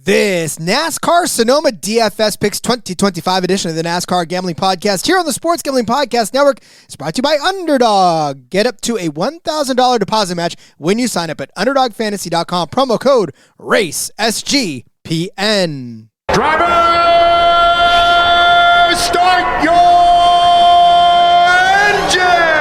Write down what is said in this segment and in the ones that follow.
This NASCAR Sonoma DFS Picks 2025 edition of the NASCAR Gambling Podcast here on the Sports Gambling Podcast Network is brought to you by Underdog. Get up to a $1,000 deposit match when you sign up at UnderdogFantasy.com. Promo code RACE, SGPN. Driver, start your engine!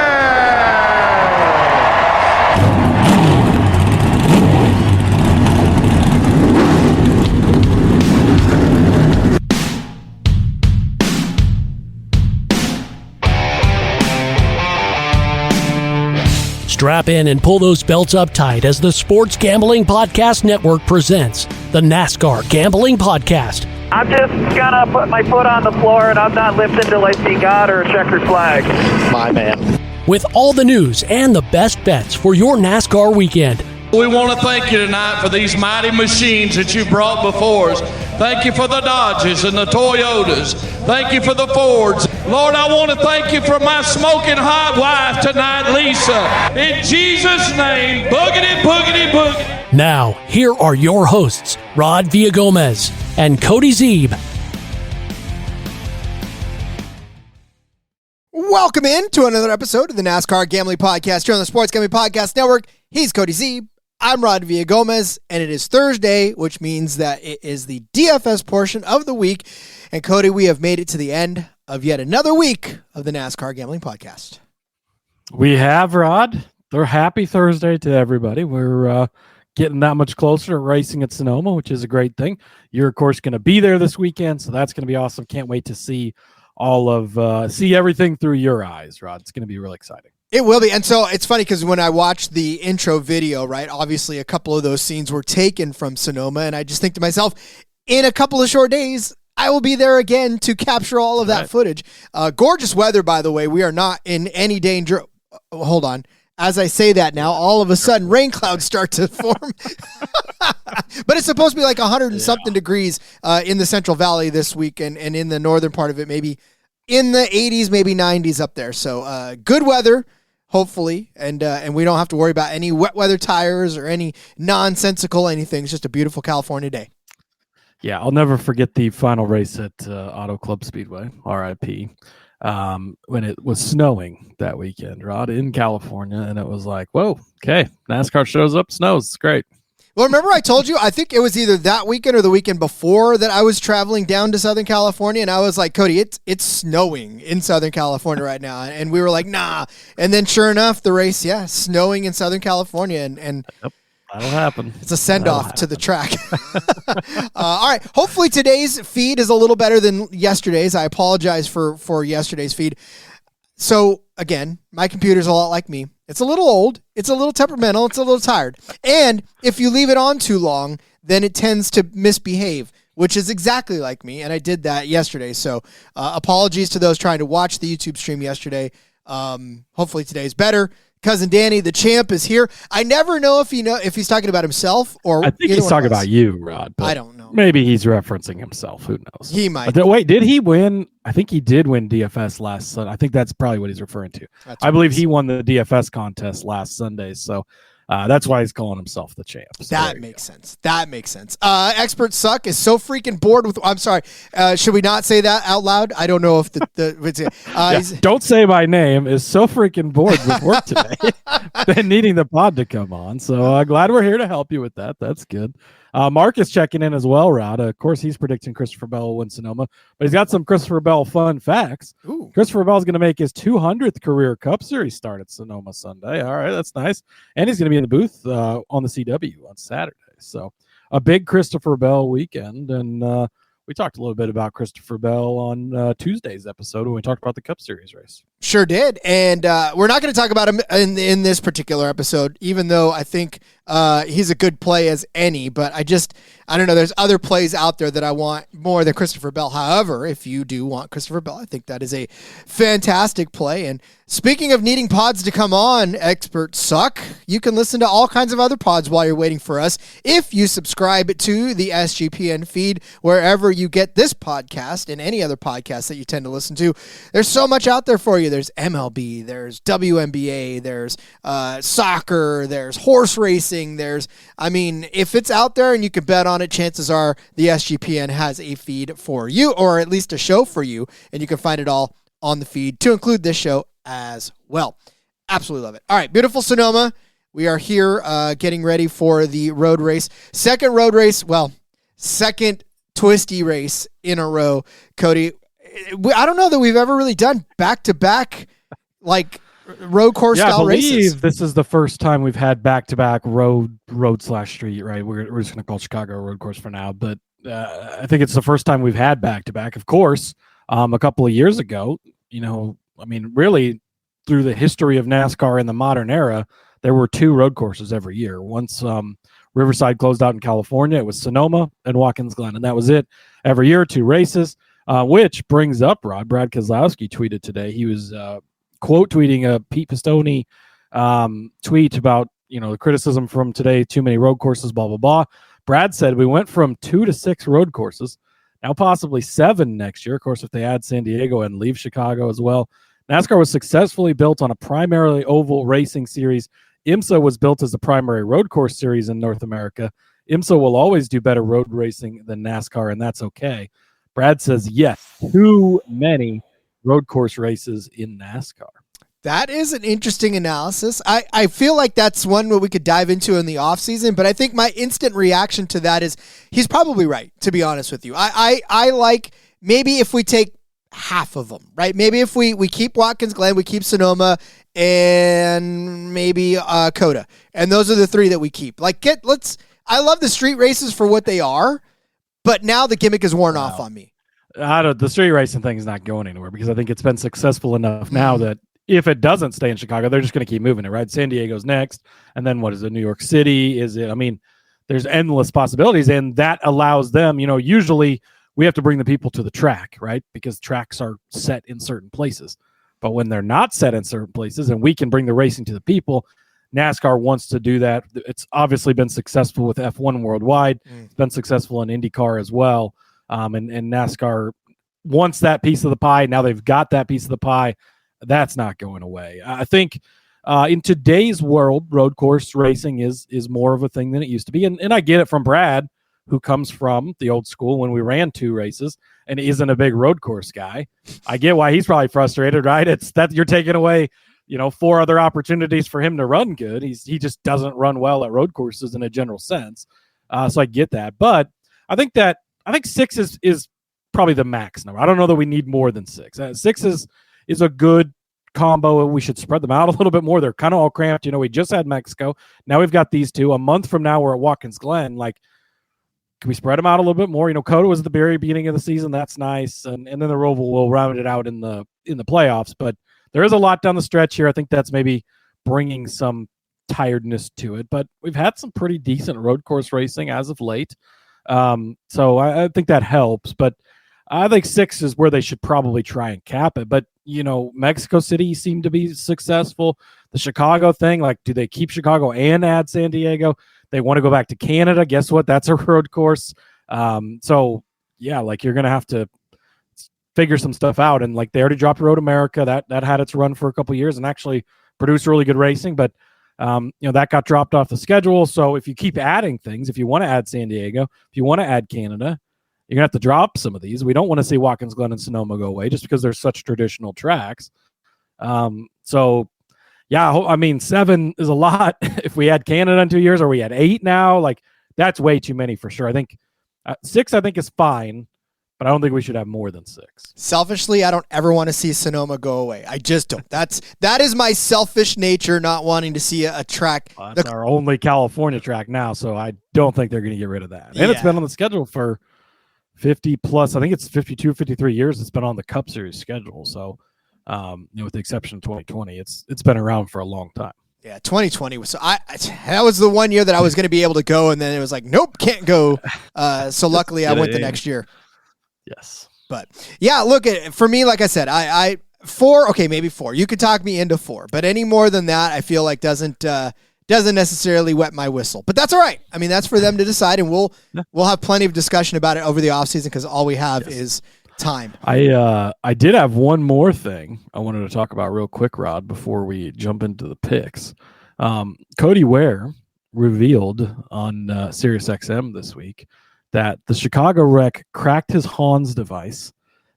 Strap in and pull those belts up tight as the Sports Gambling Podcast Network presents the NASCAR Gambling Podcast. I'm just gonna put my foot on the floor and I'm not lifting till I see God or a checkered flag. My man. With all the news and the best bets for your NASCAR weekend. We want to thank you tonight for these mighty machines that you brought before us. Thank you for the Dodges and the Toyotas. Thank you for the Fords. Lord, I want to thank you for my smoking hot wife tonight, Lisa. In Jesus' name, boogity, boogity, boogity. Now, here are your hosts, Rod Villagomez and Cody Zeeb. Welcome in to another episode of the NASCAR Gambling Podcast here on the Sports Gambling Podcast Network. He's Cody Zeeb. I'm Rod Villagomez, and it is Thursday, which means that it is the DFS portion of the week. And Cody, we have made it to the end of yet another week of the NASCAR Gambling Podcast. We have, Rod. They're happy Thursday to everybody. We're getting that much closer to racing at Sonoma, which is a great thing. You're, of course, going to be there this weekend, so that's going to be awesome. Can't wait to see see everything through your eyes, Rod. It's going to be really exciting. It will be. And so it's funny because when I watched the intro video, right, obviously a couple of those scenes were taken from Sonoma, and I just think to myself, in a couple of short days, I will be there again to capture all of that footage. Gorgeous weather, by the way. We are not in any danger. Hold on. As I say that now, all of a sudden, rain clouds start to form. But it's supposed to be like 100 and something degrees in the Central Valley this week, and in the northern part of it, maybe in the 80s, maybe 90s up there. So good weather, hopefully, and we don't have to worry about any wet weather tires or any nonsensical anything. It's just a beautiful California day. Yeah, I'll never forget the final race at Auto Club Speedway, RIP, when it was snowing that weekend, Rod, in California, and it was like, whoa, okay, NASCAR shows up, snows, it's great. Well, remember I told you, I think it was either that weekend or the weekend before that I was traveling down to Southern California, and I was like, Cody, it's snowing in Southern California right now. And we were like, nah. And then sure enough, the race, snowing in Southern California. And Yep, that'll happen. It's a send-off to the track. All right. Hopefully today's feed is a little better than yesterday's. I apologize for yesterday's feed. So, again, my computer's a lot like me. It's a little old, it's a little temperamental, it's a little tired. And if you leave it on too long, then it tends to misbehave, which is exactly like me, and I did that yesterday. So apologies to those trying to watch the YouTube stream yesterday. Hopefully today's better. Cousin Danny, the champ, is here. I never know if he's talking about himself or I think he's talking about you, Rod. I don't know. Maybe he's referencing himself. Who knows? He might. But wait, did he win? I think he did win DFS last Sunday. I think that's probably what he's referring to. I believe he won the DFS contest last Sunday. So that's why he's calling himself the champ. So that makes sense. That makes sense. Expert Suck is so freaking bored with. I'm sorry. Should we not say that out loud? I don't know if don't say my name. Is so freaking bored with work today and needing the pod to come on. So glad we're here to help you with that. That's good. Mark is checking in as well, Rod. Of course, he's predicting Christopher Bell will win Sonoma, but he's got some Christopher Bell fun facts. Ooh. Christopher Bell is going to make his 200th career Cup Series start at Sonoma Sunday. All right, that's nice. And he's going to be in the booth on the CW on Saturday. So a big Christopher Bell weekend. And we talked a little bit about Christopher Bell on Tuesday's episode when we talked about the Cup Series race. Sure did. And we're not going to talk about him in this particular episode, even though I think he's a good play as any. But I don't know. There's other plays out there that I want more than Christopher Bell. However, if you do want Christopher Bell, I think that is a fantastic play. And speaking of needing pods to come on, Expert Suck, you can listen to all kinds of other pods while you're waiting for us if you subscribe to the SGPN feed wherever you get this podcast and any other podcast that you tend to listen to. There's so much out there for you. there's MLB, there's WNBA, there's soccer, there's horse racing. If it's out there and you can bet on it, chances are the SGPN has a feed for you, or at least a show for you, and you can find it all on the feed to include this show as well. Absolutely love it. All right, beautiful Sonoma. We are here getting ready for the road race. Second twisty race in a row. Cody, I don't know that we've ever really done back-to-back like road course style races. I believe this is the first time we've had back-to-back road/street, right? We're just going to call Chicago a road course for now, but I think it's the first time we've had back-to-back. Of course, a couple of years ago, really through the history of NASCAR in the modern era, there were 2 road courses every year. Once Riverside closed out in California, it was Sonoma and Watkins Glen, and that was it. Every year, 2 races, which brings up Brad Keselowski tweeted today. He was quote tweeting a Pete Pistone tweet about, the criticism from today, too many road courses, blah, blah, blah. Brad said we went from 2 to 6 road courses, now possibly 7 next year. Of course, if they add San Diego and leave Chicago as well. NASCAR was successfully built on a primarily oval racing series. IMSA was built as a primary road course series in North America. IMSA will always do better road racing than NASCAR, and that's okay. Brad says, yes, too many road course races in NASCAR. That is an interesting analysis. I feel like that's one where we could dive into in the offseason, but I think my instant reaction to that is he's probably right, to be honest with you. I like maybe if we take half of them, right? Maybe if we keep Watkins Glen, we keep Sonoma, and maybe Coda. And those are the 3 that we keep. I love the street races for what they are, but now the gimmick is worn off on me. The street racing thing is not going anywhere because I think it's been successful enough now that if it doesn't stay in Chicago, they're just going to keep moving it, right? San Diego's next, and then what is it? New York City? There's endless possibilities, and that allows them, usually we have to bring the people to the track, right? Because tracks are set in certain places. But when they're not set in certain places and we can bring the racing to the people, NASCAR wants to do that. It's obviously been successful with F1 worldwide. It's been successful in IndyCar as well. And NASCAR wants that piece of the pie. Now they've got that piece of the pie. That's not going away. I think in today's world, road course racing is more of a thing than it used to be. And I get it from Brad, who comes from the old school when we ran 2 races and isn't a big road course guy. I get why he's probably frustrated, right? It's that you're taking away, 4 other opportunities for him to run good. He just doesn't run well at road courses in a general sense. So I get that. But I think 6 is probably the max number. I don't know that we need more than 6. 6 is a good combo. We should spread them out a little bit more. They're kind of all cramped. We just had Mexico. Now we've got these 2. A month from now, we're at Watkins Glen. Can we spread them out a little bit more? Coda was at the very beginning of the season. That's nice. And then the Roval will round it out in the playoffs. But there is a lot down the stretch here. I think that's maybe bringing some tiredness to it. But we've had some pretty decent road course racing as of late. So I think that helps. But I think 6 is where they should probably try and cap it. But, Mexico City seemed to be successful. The Chicago thing, do they keep Chicago and add San Diego? They want to go back to Canada. Guess what? That's a road course. So, yeah, you're going to have to figure some stuff out. And, they already dropped Road America. That had its run for a couple of years and actually produced really good racing. But, that got dropped off the schedule. So if you keep adding things, if you want to add San Diego, if you want to add Canada, you're going to have to drop some of these. We don't want to see Watkins Glen and Sonoma go away just because they're such traditional tracks. So, yeah, 7 is a lot. If we had Canada in 2 years, or we had 8 now, that's way too many for sure. I think 6, is fine, but I don't think we should have more than 6. Selfishly, I don't ever want to see Sonoma go away. I just don't. That is my selfish nature, not wanting to see a track. That's our only California track now, so I don't think they're going to get rid of that. And It's been on the schedule for 50 plus, I think it's 52, 53 years. It's been on the Cup Series schedule. So, with the exception of 2020, it's been around for a long time. Yeah, 2020 was that was the one year that I was going to be able to go, and then it was nope, can't go. So luckily, I went the next year. Yes, but yeah, look, for me, like I said, I 4, okay, maybe 4. You could talk me into 4, but any more than that, I feel like doesn't necessarily wet my whistle. But that's all right. That's for them to decide, and we'll have plenty of discussion about it over the offseason because all we have is time. I did have one more thing I wanted to talk about real quick, Rod, before we jump into the picks. Cody Ware revealed on SiriusXM this week that the Chicago wreck cracked his Hans device,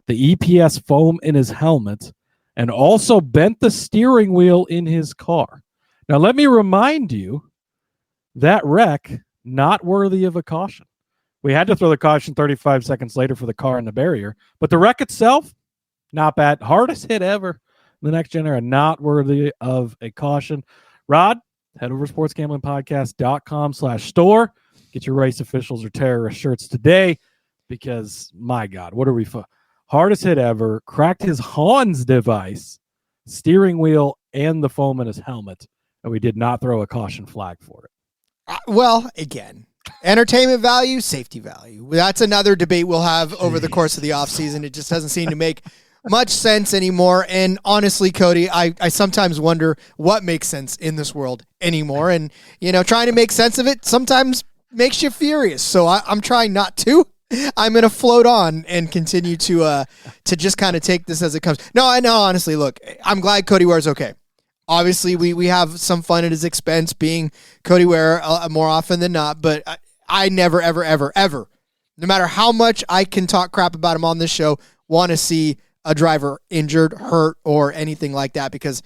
the EPS foam in his helmet, and also bent the steering wheel in his car. Now, let me remind you, that wreck, not worthy of a caution. We had to throw the caution 35 seconds later for the car in the barrier, but the wreck itself, not bad. Hardest hit ever. The next gen era, not worthy of a caution. Rod, head over to sportsgamblingpodcast.com/store. Get your race officials or terrorist shirts today because, my God, what are we hardest hit ever, cracked his Hans device, steering wheel, and the foam in his helmet, and we did not throw a caution flag for it. Well, again, entertainment value, safety value. That's another debate we'll have over the course of the offseason. It just doesn't seem to make much sense anymore. And honestly, Cody, I sometimes wonder what makes sense in this world anymore. And, trying to make sense of it sometimes makes you furious. So I'm trying not to. I'm going to float on and continue to just kind of take this as it comes. No, I know, honestly, look, I'm glad Cody Ware's okay. Obviously, we have some fun at his expense being Cody Ware more often than not, but I never, ever, ever, ever, no matter how much I can talk crap about him on this show, want to see a driver injured, hurt, or anything like that because,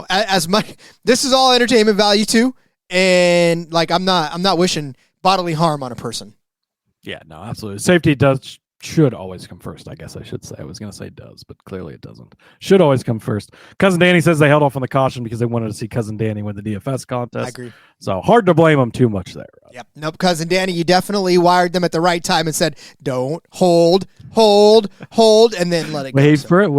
as much, this is all entertainment value too, and I'm not wishing bodily harm on a person. Yeah, no, absolutely. Safety should always come first, I guess I should say. I was going to say does, but clearly it doesn't. Should always come first. Cousin Danny says they held off on the caution because they wanted to see Cousin Danny win the DFS contest. I agree. So hard to blame them too much there. Yep. Nope. Cousin Danny, you definitely wired them at the right time and said, don't hold, and then let it go. Wait for it. All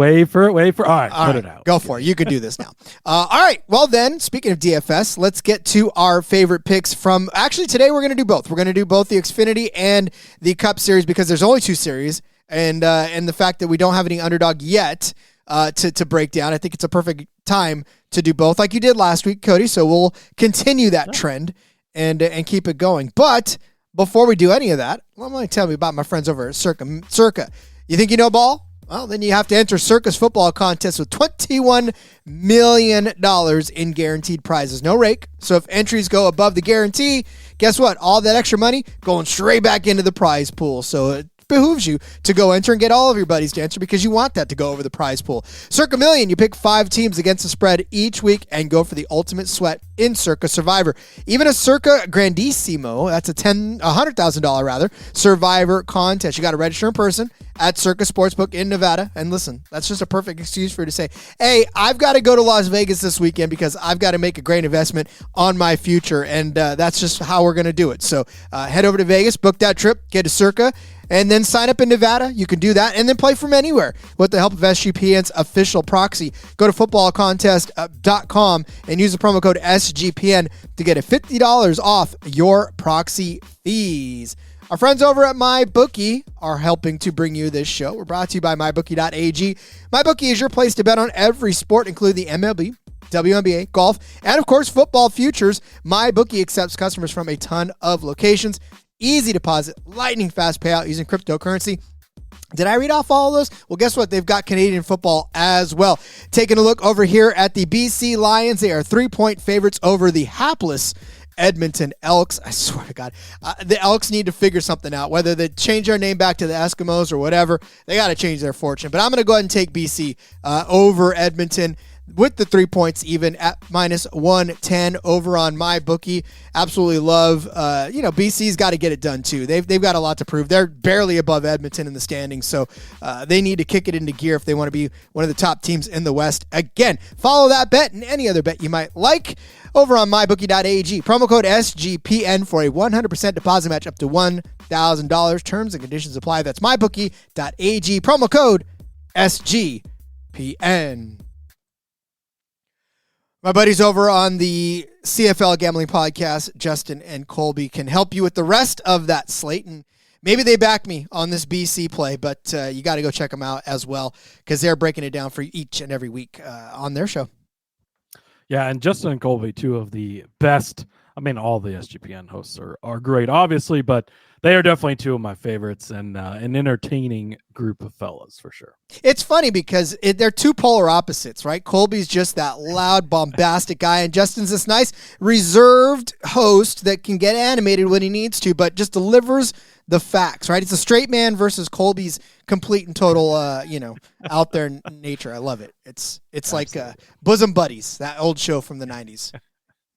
right, put it out. Go for it. You can do this now. All right. Well, then, speaking of DFS, let's get to our favorite picks from... Actually, today we're going to do both. We're going to do both the Xfinity and the Cup Series because there's only 2 series. And the fact that we don't have any underdog yet to break down, I think it's a perfect time to do both like you did last week, Cody. So we'll continue that trend and keep it going. But before we do any of that, let me tell you about my friends over at Circa. You think you know ball? Well, then you have to enter Circa's football contest with $21 million in guaranteed prizes. No rake. So if entries go above the guarantee, guess what? All that extra money going straight back into the prize pool. So it behooves you to go enter and get all of your buddies to enter because you want that to go over the prize pool. Circa Million, you pick 5 teams against the spread each week and go for the ultimate sweat in Circa Survivor. Even a Circa Grandissimo, that's a $100,000 Survivor contest. You got to register in person at Circa Sportsbook in Nevada. And listen, that's just a perfect excuse for you to say, hey, I've got to go to Las Vegas this weekend because I've got to make a great investment on my future. And that's just how we're going to do it. So head over to Vegas, book that trip, get to Circa, and then sign up in Nevada. You can do that and then play from anywhere with the help of SGPN's official proxy. Go to footballcontest.com and use the promo code SGPN to get a $50 off your proxy fees. Our friends over at MyBookie are helping to bring you this show. We're brought to you by MyBookie.ag. MyBookie is your place to bet on every sport, including the MLB, WNBA, golf, and of course, football futures. MyBookie accepts customers from a ton of locations. Easy deposit, lightning fast payout using cryptocurrency. Did I read off all of those? Well, guess what? They've got Canadian football as well. Taking a look over here at the BC Lions. They are 3-point favorites over the hapless Edmonton Elks. I swear to God, the Elks need to figure something out. Whether they change their name back to the Eskimos or whatever, they got to change their fortune. But I'm going to go ahead and take BC over Edmonton with the 3 points even at -110 over on MyBookie. Absolutely love, BC's got to get it done too. They've got a lot to prove. They're barely above Edmonton in the standings, so they need to kick it into gear if they want to be one of the top teams in the West. Again, follow that bet and any other bet you might like over on MyBookie.ag. Promo code SGPN for a 100% deposit match up to $1,000. Terms and conditions apply. That's MyBookie.ag. Promo code SGPN. My buddies over on the CFL Gambling Podcast, Justin and Colby, can help you with the rest of that slate. And maybe they back me on this BC play, but you got to go check them out as well because they're breaking it down for each and every week on their show. Yeah, and Justin and Colby, two of the best. I mean, all the SGPN hosts are great, obviously, but They are definitely two of my favorites, and an entertaining group of fellas for sure. It's funny because they're two polar opposites, right? Colby's just that loud, bombastic guy, and Justin's this nice, reserved host that can get animated when he needs to, but just delivers the facts, right? It's a straight man versus Colby's complete and total, out there nature. I love it. It's like Bosom Buddies, that old show from the 90s.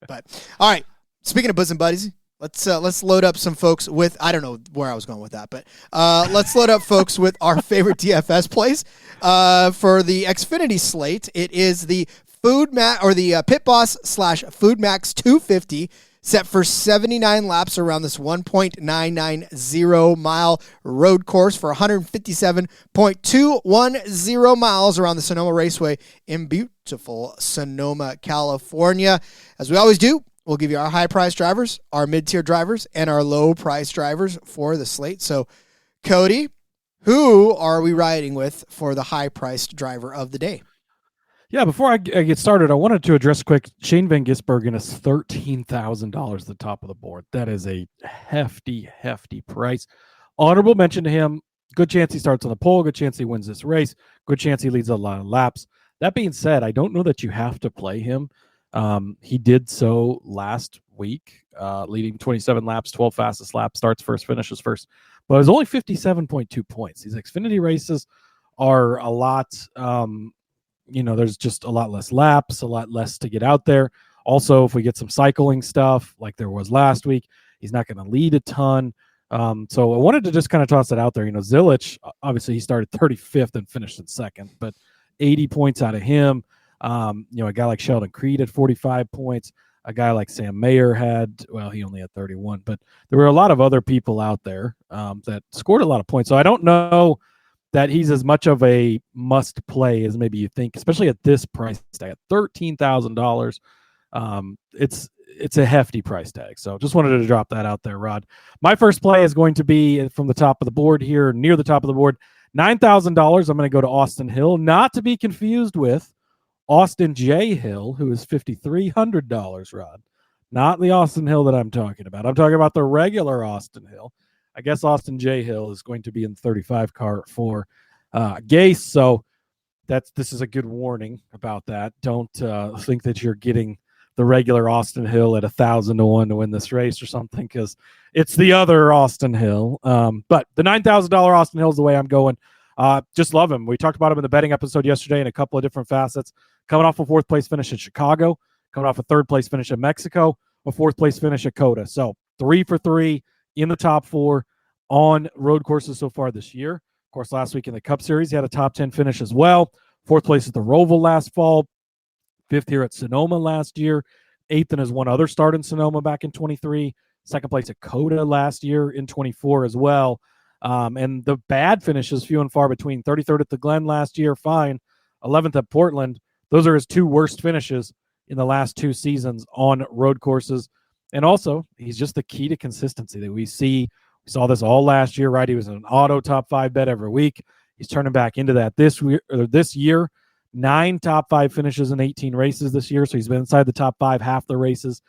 But all right, speaking of Bosom Buddies, let's load up some folks with, I don't know where I was going with that, but let's load up folks with our favorite DFS plays for the Xfinity slate. It is the Pit Boss / Food Max 250 set for 79 laps around this 1.990 mile road course for 157.210 miles around the Sonoma Raceway in beautiful Sonoma, California. As we always do, we'll give you our high-priced drivers, our mid-tier drivers, and our low-priced drivers for the slate. So, Cody, who are we riding with for the high-priced driver of the day? Yeah, before I get started, I wanted to address quick. Shane van Gisbergen is $13,000 at the top of the board. That is a hefty, hefty price. Honorable mention to him. Good chance he starts on the pole. Good chance he wins this race. Good chance he leads a lot of laps. That being said, I don't know that you have to play him. He did so last week, leading 27 laps, 12 fastest laps, starts first, finishes first. But it was only 57.2 points. These Xfinity races are a lot, there's just a lot less laps, a lot less to get out there. Also, if we get some cycling stuff like there was last week, he's not going to lead a ton. So I wanted to just kind of toss it out there. Zilich, obviously he started 35th and finished in second, but 80 points out of him. A guy like Sheldon Creed had 45 points. A guy like Sam Mayer he only had 31, but there were a lot of other people out there that scored a lot of points. So I don't know that he's as much of a must play as maybe you think, especially at this price tag at $13,000. It's a hefty price tag. So just wanted to drop that out there, Rod. My first play is going to be from the top of the board here, near the top of the board, $9,000. I'm going to go to Austin Hill, not to be confused with Austin J. Hill, who is $5,300, Rod. Not the Austin Hill that I'm talking about. I'm talking about the regular Austin Hill. I guess Austin J. Hill is going to be in the 35 car for Gase. So this is a good warning about that. Don't think that you're getting the regular Austin Hill at 1,000 to 1 to win this race or something, because it's the other Austin Hill. But the $9,000 Austin Hill is the way I'm going. Just love him. We talked about him in the betting episode yesterday in a couple of different facets. Coming off a fourth place finish in Chicago, coming off a third place finish in Mexico, a fourth place finish at Coda. So 3 for 3 in the top 4 on road courses so far this year. Of course, last week in the Cup Series, he had a top 10 finish as well. Fourth place at the Roval last fall, 5th here at Sonoma last year, 8th in his one other start in Sonoma back in 23, 2nd place at Coda last year in 24 as well. And the bad finishes, few and far between. 33rd at the Glen last year, fine. 11th at Portland. Those are his 2 worst finishes in the last 2 seasons on road courses. And also, he's just the key to consistency that we see. We saw this all last year, right? He was an auto top 5 bet every week. He's turning back into that this year. 9 top 5 finishes in 18 races this year. So he's been inside the top 5 half the races.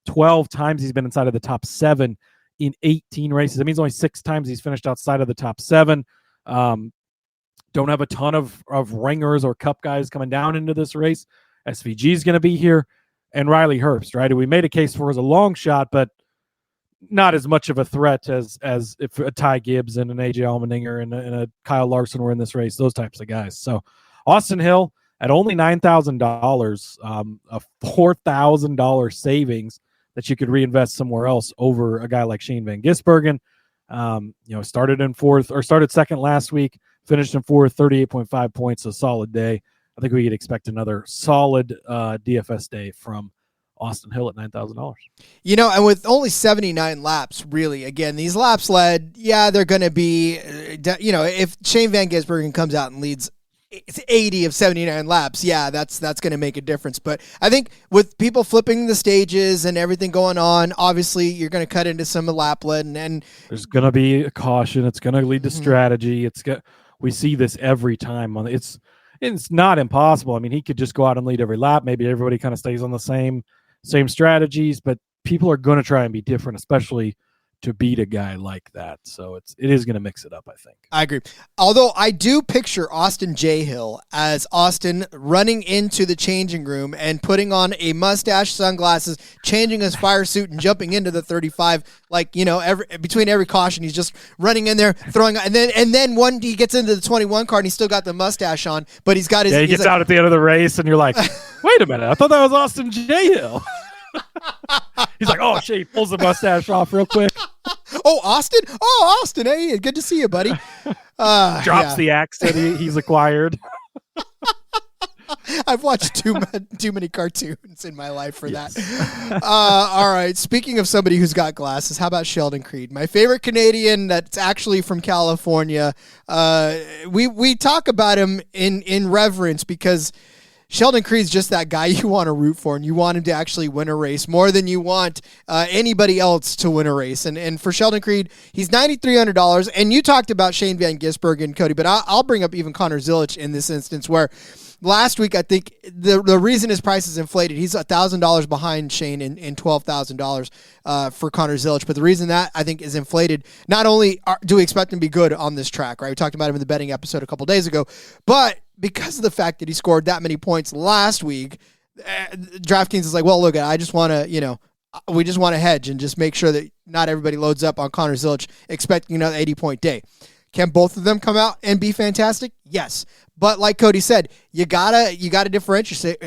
12 times he's been inside of the top 7 in 18 races. It means only 6 times he's finished outside of the top 7. Don't have a ton of ringers or cup guys coming down into this race. SVG is going to be here, and Riley Herbst, right? We made a case for as a long shot, but not as much of a threat as if a Ty Gibbs and an AJ Allmendinger and a Kyle Larson were in this race, those types of guys. So Austin Hill at only $9,000, a $4,000 savings that you could reinvest somewhere else over a guy like Shane van Gisbergen. Started second last week, finished in 4th, 38.5 points, a solid day. I think we could expect another solid DFS day from Austin Hill at $9,000. And with only 79 laps, really, again, these laps led, they're going to be, if Shane van Gisbergen comes out and leads 80 of 79 laps, that's going to make a difference. But I think with people flipping the stages and everything going on, obviously you're going to cut into some lap lead, and there's going to be a caution. It's going to lead to strategy. We see this every time. It's not impossible. I mean, he could just go out and lead every lap. Maybe everybody kind of stays on the same strategies, but people are going to try and be different, especially beat a guy like that. So it is going to mix it up, I think. I agree. Although I do picture Austin J. Hill as Austin running into the changing room and putting on a mustache, sunglasses, changing his fire suit and jumping into the 35. Like, between every caution, he's just running in there, throwing, and then when he gets into the 21 car and he's still got the mustache on, but he's got his. Yeah, he gets out at the end of the race and you're like, wait a minute, I thought that was Austin J. Hill. He's like, oh shit, he pulls the mustache off real quick. Oh, Austin? Oh, Austin, hey, good to see you, buddy. Drops the accent he's acquired. I've watched too many cartoons in my life for that. All right, speaking of somebody who's got glasses, how about Sheldon Creed? My favorite Canadian that's actually from California. We talk about him in reverence because Sheldon Creed's just that guy you want to root for, and you want him to actually win a race more than you want anybody else to win a race. And for Sheldon Creed, he's $9,300. And you talked about Shane van Gisbergen, Cody, but I'll bring up even Connor Zilic in this instance, where last week I think the reason his price is inflated, he's $1,000 behind Shane in $12,000 for Connor Zilic. But the reason that I think is inflated, not only do we expect him to be good on this track, right? We talked about him in the betting episode a couple days ago, but because of the fact that he scored that many points last week, DraftKings is like, well, look, I just want to, we just want to hedge and just make sure that not everybody loads up on Connor Zilic expecting another 80-point day. Can both of them come out and be fantastic? Yes. But like Cody said, you gotta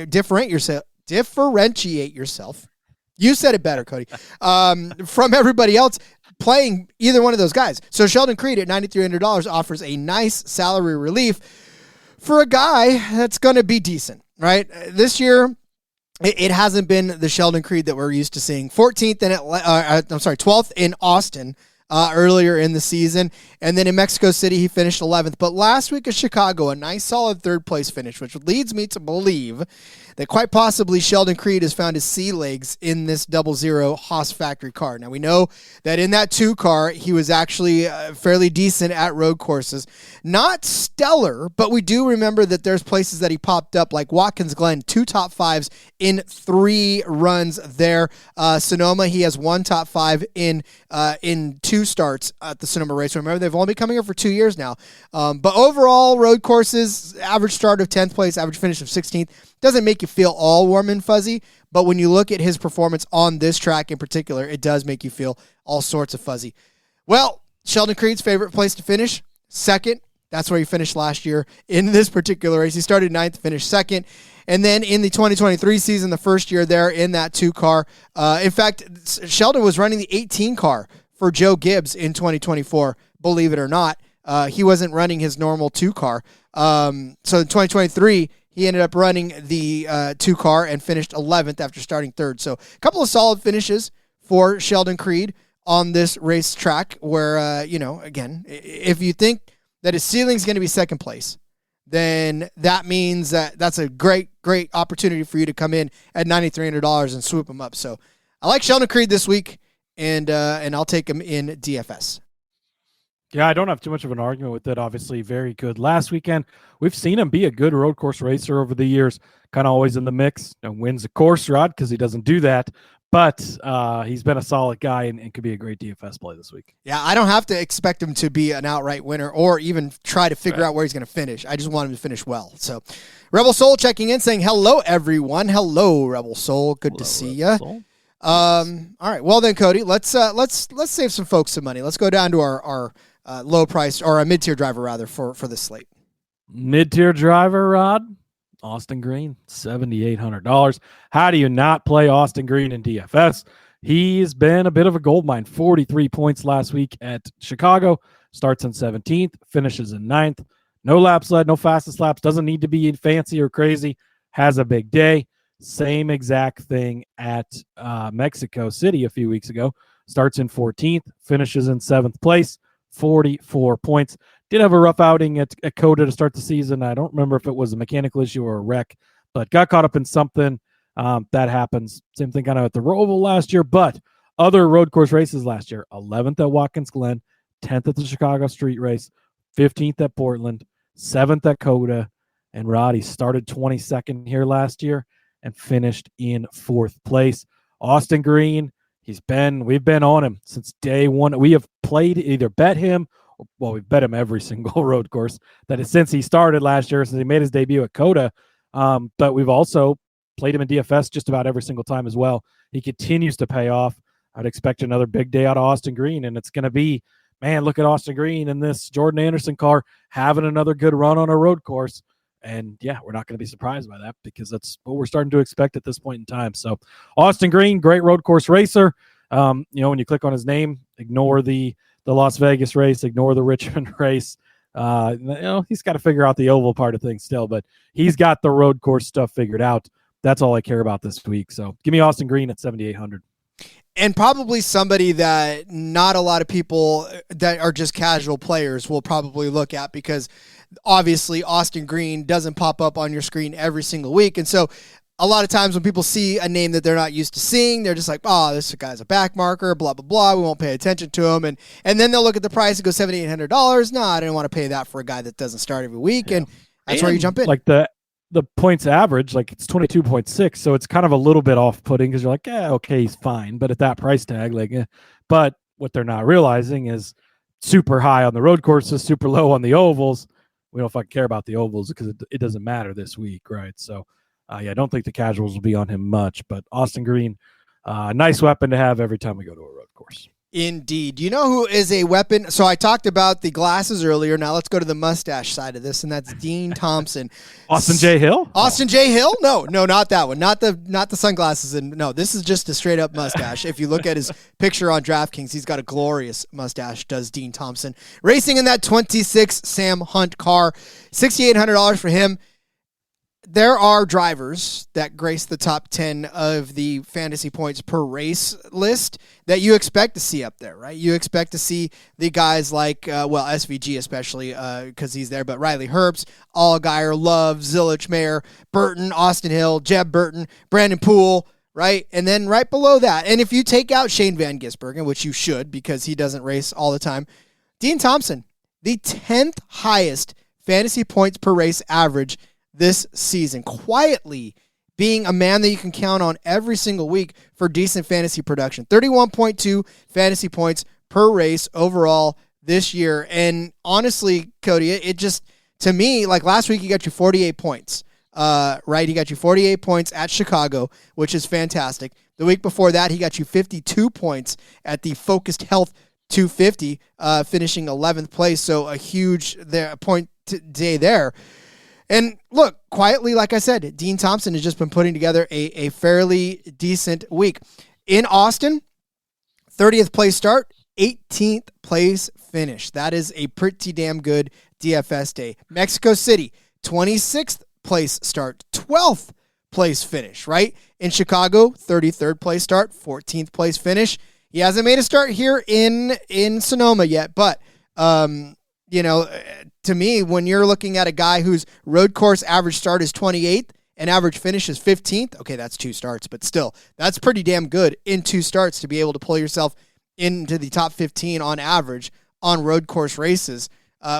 differentiate yourself. You said it better, Cody. From everybody else playing either one of those guys. So Sheldon Creed at $9,300 offers a nice salary relief for a guy that's going to be decent, right? This year, it hasn't been the Sheldon Creed that we're used to seeing. 12th in Austin earlier in the season. And then in Mexico City, he finished 11th. But last week at Chicago, a nice solid third-place finish, which leads me to believe that quite possibly Sheldon Creed has found his sea legs in this 00 Haas factory car. Now, we know that in that 2 car, he was actually fairly decent at road courses. Not stellar, but we do remember that there's places that he popped up, like Watkins Glen, 2 top 5s in 3 runs there. Sonoma, he has 1 top 5 in 2 starts at the Sonoma Raceway. Remember, they've only been coming here for 2 years now. But overall, road courses, average start of 10th place, average finish of 16th. Doesn't make you feel all warm and fuzzy, but when you look at his performance on this track in particular, it does make you feel all sorts of fuzzy. Well, Sheldon Creed's favorite place to finish, 2nd. That's where he finished last year in this particular race. He started 9th, finished 2nd. And then in the 2023 season, the first year there in that 2 car. In fact, Sheldon was running the 18 car for Joe Gibbs in 2024, believe it or not. He wasn't running his normal 2 car. So in 2023, he ended up running the 2 car and finished 11th after starting 3rd. So a couple of solid finishes for Sheldon Creed on this race track where, again, if you think that his ceiling is going to be 2nd place, then that means that that's a great, great opportunity for you to come in at $9,300 and swoop him up. So I like Sheldon Creed this week, and I'll take him in DFS. Yeah, I don't have too much of an argument with it. Obviously, very good last weekend. We've seen him be a good road course racer over the years, kind of always in the mix. And wins a course, Rod, because he doesn't do that. But he's been a solid guy and could be a great DFS play this week. Yeah, I don't have to expect him to be an outright winner or even try to figure out where he's going to finish. I just want him to finish well. So, Rebel Soul checking in, saying, hello, everyone. Hello, Rebel Soul. Good to see you. All right. Well, then, Cody, let's save some folks some money. Let's go down to our low price, or a mid-tier driver rather, for this slate. Mid-tier driver, Rod, Austin Green, $7,800. How do you not play Austin Green in DFS? He's been a bit of a gold mine. 43 points last week at Chicago. Starts in 17th, finishes in 9th. No laps led, no fastest laps. Doesn't need to be fancy or crazy. Has a big day. Same exact thing at Mexico City a few weeks ago. Starts in 14th, finishes in 7th place. 44 points. Did have a rough outing at Cody to start the season. I don't remember if it was a mechanical issue or a wreck, but got caught up in something. That happens. Same thing kind of at the Roval last year, but other road course races last year. 11th at Watkins Glen, 10th at the Chicago Street Race, 15th at Portland, 7th at Coda, and Roddy started 22nd here last year and finished in 4th place. Austin Green, we've been on him since day one. We have either bet him, we've bet him every single road course since he started last year, since he made his debut at Coda. But we've also played him in DFS just about every single time as well. He continues to pay off. I'd expect another big day out of Austin Green, and it's going to be, man, look at Austin Green and this Jordan Anderson car having another good run on a road course. And yeah, we're not going to be surprised by that because that's what we're starting to expect at this point in time. So Austin Green, great road course racer. When you click on his name, ignore the Las Vegas race, ignore the Richmond race. He's got to figure out the oval part of things still, but he's got the road course stuff figured out. That's all I care about this week. So give me Austin Green at 7,800. And probably somebody that not a lot of people that are just casual players will probably look at, because obviously Austin Green doesn't pop up on your screen every single week. And so a lot of times when people see a name that they're not used to seeing, they're just like, oh, this guy's a back marker, blah, blah, blah. We won't pay attention to him. And then they'll look at the price and go $7,800. No, I didn't want to pay that for a guy that doesn't start every week. Yeah. And that's where you jump in. Like the points average, like it's 22.6. So it's kind of a little bit off-putting because you're like, yeah, okay, he's fine. But at that price tag, but what they're not realizing is super high on the road courses, super low on the ovals. We don't fucking care about the ovals because it doesn't matter this week, right? So, I don't think the casuals will be on him much, but Austin Green, nice weapon to have every time we go to a road course. Indeed. You know who is a weapon? So I talked about the glasses earlier. Now let's go to the mustache side of this, and that's Dean Thompson. Austin J. Hill? Austin J. Hill? No, not that one. Not the sunglasses. And no, this is just a straight up mustache. If you look at his picture on DraftKings, he's got a glorious mustache, does Dean Thompson. Racing in that 26 Sam Hunt car, $6,800 for him. There are drivers that grace the top 10 of the fantasy points per race list that you expect to see up there, right? You expect to see the guys like, SVG especially because he's there, but Riley Herbst, Allgaier, Love, Zilich, Mayer, Burton, Austin Hill, Jeb Burton, Brandon Poole, right? And then right below that, and if you take out Shane van Gisbergen, which you should because he doesn't race all the time, Dean Thompson, the 10th highest fantasy points per race average this season, quietly being a man that you can count on every single week for decent fantasy production. 31.2 fantasy points per race overall this year. And honestly, Cody, it just, to me, like last week, he got you 48 points, right? He got you 48 points at Chicago, which is fantastic. The week before that, he got you 52 points at the Focused Health 250, finishing 11th place. So a huge point day there. And look, quietly, like I said, Dean Thompson has just been putting together a fairly decent week. In Austin, 30th place start, 18th place finish. That is a pretty damn good DFS day. Mexico City, 26th place start, 12th place finish, right? In Chicago, 33rd place start, 14th place finish. He hasn't made a start here in Sonoma yet, but to me, when you're looking at a guy whose road course average start is 28th and average finish is 15th, okay, that's 2 starts, but still, that's pretty damn good in 2 starts to be able to pull yourself into the top 15 on average on road course races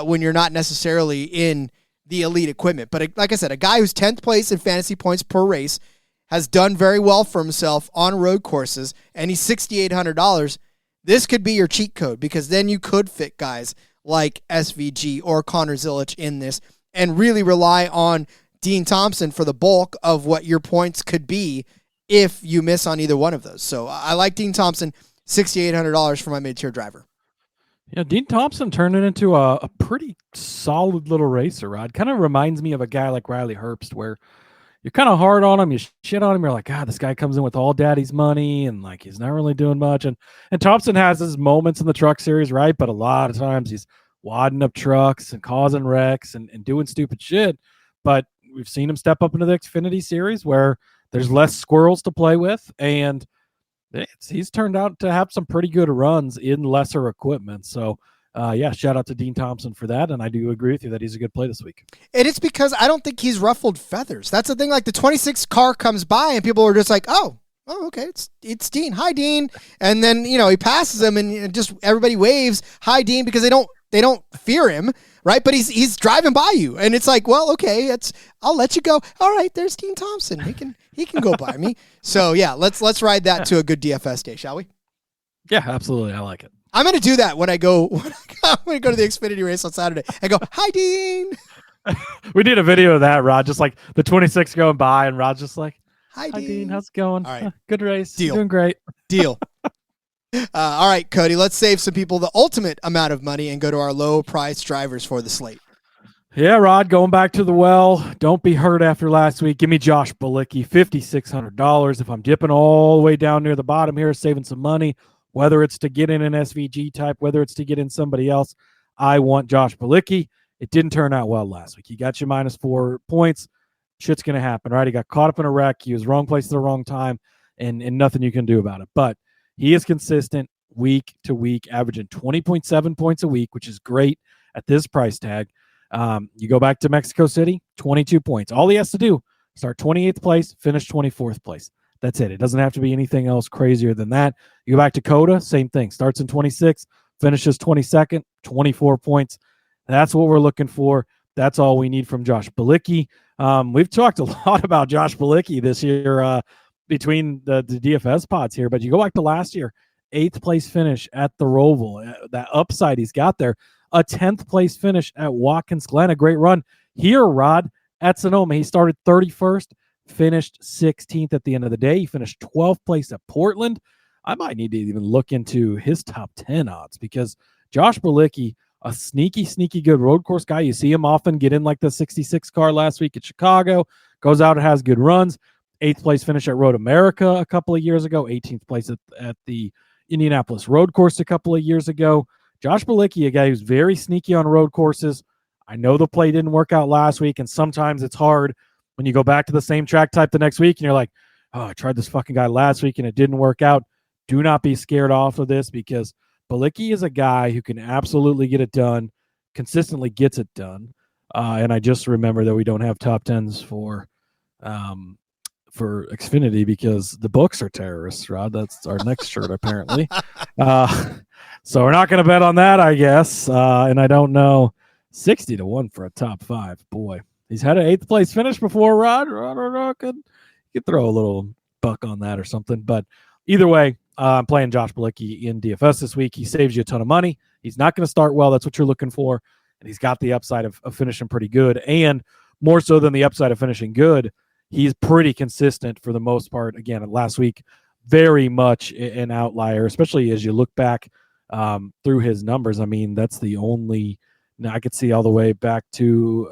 when you're not necessarily in the elite equipment. But like I said, a guy who's 10th place in fantasy points per race has done very well for himself on road courses, and he's $6,800. This could be your cheat code because then you could fit guys like SVG or Connor Zilich in this and really rely on Dean Thompson for the bulk of what your points could be if you miss on either one of those. So I like Dean Thompson, $6,800 for my mid-tier driver. Yeah, Dean Thompson turned it into a pretty solid little racer, Rod. Kind of reminds me of a guy like Riley Herbst where you're kind of hard on him, you shit on him, you're like, God, this guy comes in with all daddy's money and like he's not really doing much. And Thompson has his moments in the truck series, right? But a lot of times he's wadding up trucks and causing wrecks and doing stupid shit. But we've seen him step up into the Xfinity series where there's less squirrels to play with, and he's turned out to have some pretty good runs in lesser equipment. So shout out to Dean Thompson for that, and I do agree with you that he's a good play this week. And it's because I don't think he's ruffled feathers. That's the thing. Like the 26 car comes by, and people are just like, oh, okay, it's Dean. Hi, Dean. And then he passes him, and just everybody waves, hi, Dean, because they don't fear him, right? But he's driving by you, and it's like, well, okay, I'll let you go. All right, there's Dean Thompson. He can go by me. So yeah, let's ride that to a good DFS day, shall we? Yeah, absolutely. I like it. I'm going to do that when I go to the Xfinity race on Saturday. I go, hi, Dean. We need a video of that, Rod. Just like the 26 going by, and Rod's just like, hi, Dean. How's it going? All right. Good race. Deal. You're doing great. Deal. All right, Cody, let's save some people the ultimate amount of money and go to our low-priced drivers for the slate. Yeah, Rod, going back to the well. Don't be hurt after last week. Give me Josh Bilicki, $5,600. If I'm dipping all the way down near the bottom here, saving some money, whether it's to get in an SVG type, whether it's to get in somebody else, I want Josh Bilicki. It didn't turn out well last week. He got you -4 points. Shit's going to happen, right? He got caught up in a wreck. He was wrong place at the wrong time, and nothing you can do about it. But he is consistent week to week, averaging 20.7 points a week, which is great at this price tag. You go back to Mexico City, 22 points. All he has to do, start 28th place, finish 24th place. That's it. It doesn't have to be anything else crazier than that. You go back to Coda, same thing. Starts in 26th, finishes 22nd, 24 points. That's what we're looking for. That's all we need from Josh Bilicki. We've talked a lot about Josh Bilicki this year between the DFS pods here, but you go back to last year, 8th place finish at the Roval. That upside he's got there. A 10th place finish at Watkins Glen, a great run. Here, Rod, at Sonoma, he started 31st, finished 16th at the end of the day. He finished 12th place at Portland. I might need to even look into his top 10 odds because Josh Bilicki, a sneaky good road course guy. You see him often get in like the 66 car last week at Chicago, goes out and has good runs. 8th place finish at Road America a couple of years ago, 18th place at the Indianapolis road course a couple of years ago. Josh Bilicki, a guy who's very sneaky on road courses. I know the play didn't work out last week, and sometimes it's hard when you go back to the same track type the next week and you're like, oh, I tried this fucking guy last week and it didn't work out. Do not be scared off of this because Bilicki is a guy who can absolutely get it done, consistently gets it done. And I just remember that we don't have top 10s for Xfinity because the books are terrorists, Rod. That's our next shirt, apparently. So we're not going to bet on that, I guess. And I don't know. 60-1 for a top 5. Boy, he's had an 8th place finish before, Rod. You could throw a little buck on that or something. But either way, I'm playing Josh Bilicki in DFS this week. He saves you a ton of money. He's not going to start well. That's what you're looking for. And he's got the upside of finishing pretty good. And more so than the upside of finishing good, he's pretty consistent for the most part. Again, last week, very much an outlier, especially as you look back through his numbers. I mean, that's the only I could see all the way back to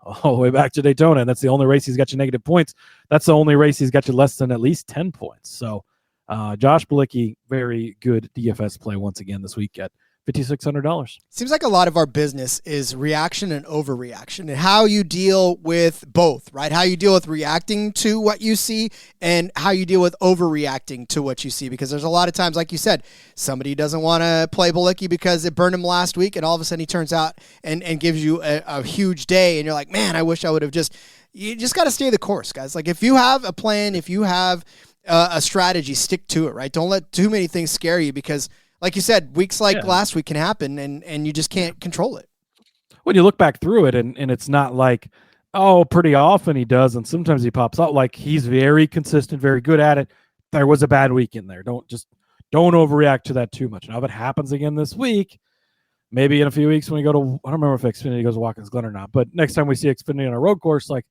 all the way back to Daytona, and that's the only race he's got you negative points. That's the only race he's got you less than at least 10 points. So Josh Bilicki, very good DFS play once again this week at $5,600. Seems like a lot of our business is reaction and overreaction and how you deal with both, right? How you deal with reacting to what you see and how you deal with overreacting to what you see. Because there's a lot of times, like you said, somebody doesn't want to play Bilicki because it burned him last week, and all of a sudden he turns out and gives you a huge day, and you're like, man, I wish I would have you just got to stay the course, guys. Like if you have a plan, if you have a strategy, stick to it, right? Don't let too many things scare you because like you said, weeks like last week can happen and you just can't control it. When you look back through it and it's not like, oh, pretty often he does. And sometimes he pops out like he's very consistent, very good at it. There was a bad week in there. Don't overreact to that too much. Now, if it happens again this week, maybe in a few weeks when we go to, I don't remember if Xfinity goes to Watkins Glen or not, but next time we see Xfinity on a road course, like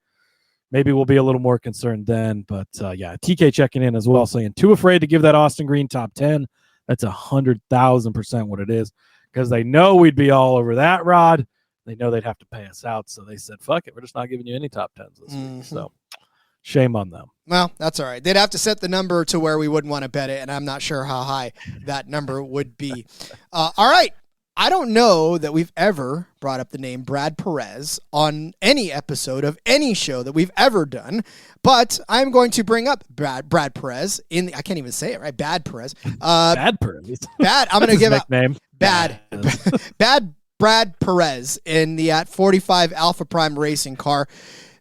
maybe we'll be a little more concerned then. But TK checking in as well, saying too afraid to give that Austin Green top 10. That's 100,000% what it is because they know we'd be all over that, Rod. They know they'd have to pay us out. So they said, fuck it. We're just not giving you any top 10s this week. So shame on them. Well, that's all right. They'd have to set the number to where we wouldn't want to bet it. And I'm not sure how high that number would be. All right. I don't know that we've ever brought up the name Brad Perez on any episode of any show that we've ever done, but I'm going to bring up Brad Perez I can't even say it, right? Bad Perez. Bad Perez. Bad. I'm going to give a nickname. Bad Brad Perez in the at 45 Alpha Prime racing car.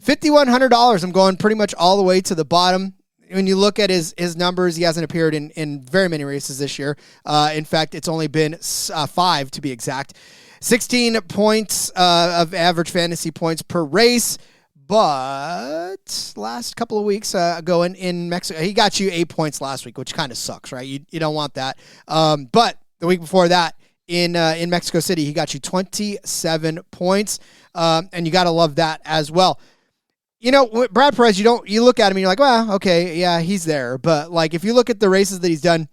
$5,100. I'm going pretty much all the way to the bottom. When you look at his numbers, he hasn't appeared in very many races this year. In fact, it's only been 5 to be exact. 16 points of average fantasy points per race. But last couple of weeks ago in Mexico, he got you 8 points last week, which kind of sucks, right? You don't want that. But the week before that in Mexico City, he got you 27 points, and you got to love that as well. You know, Brad Perez, you look at him and you're like, well, okay, yeah, he's there. But like, if you look at the races that he's done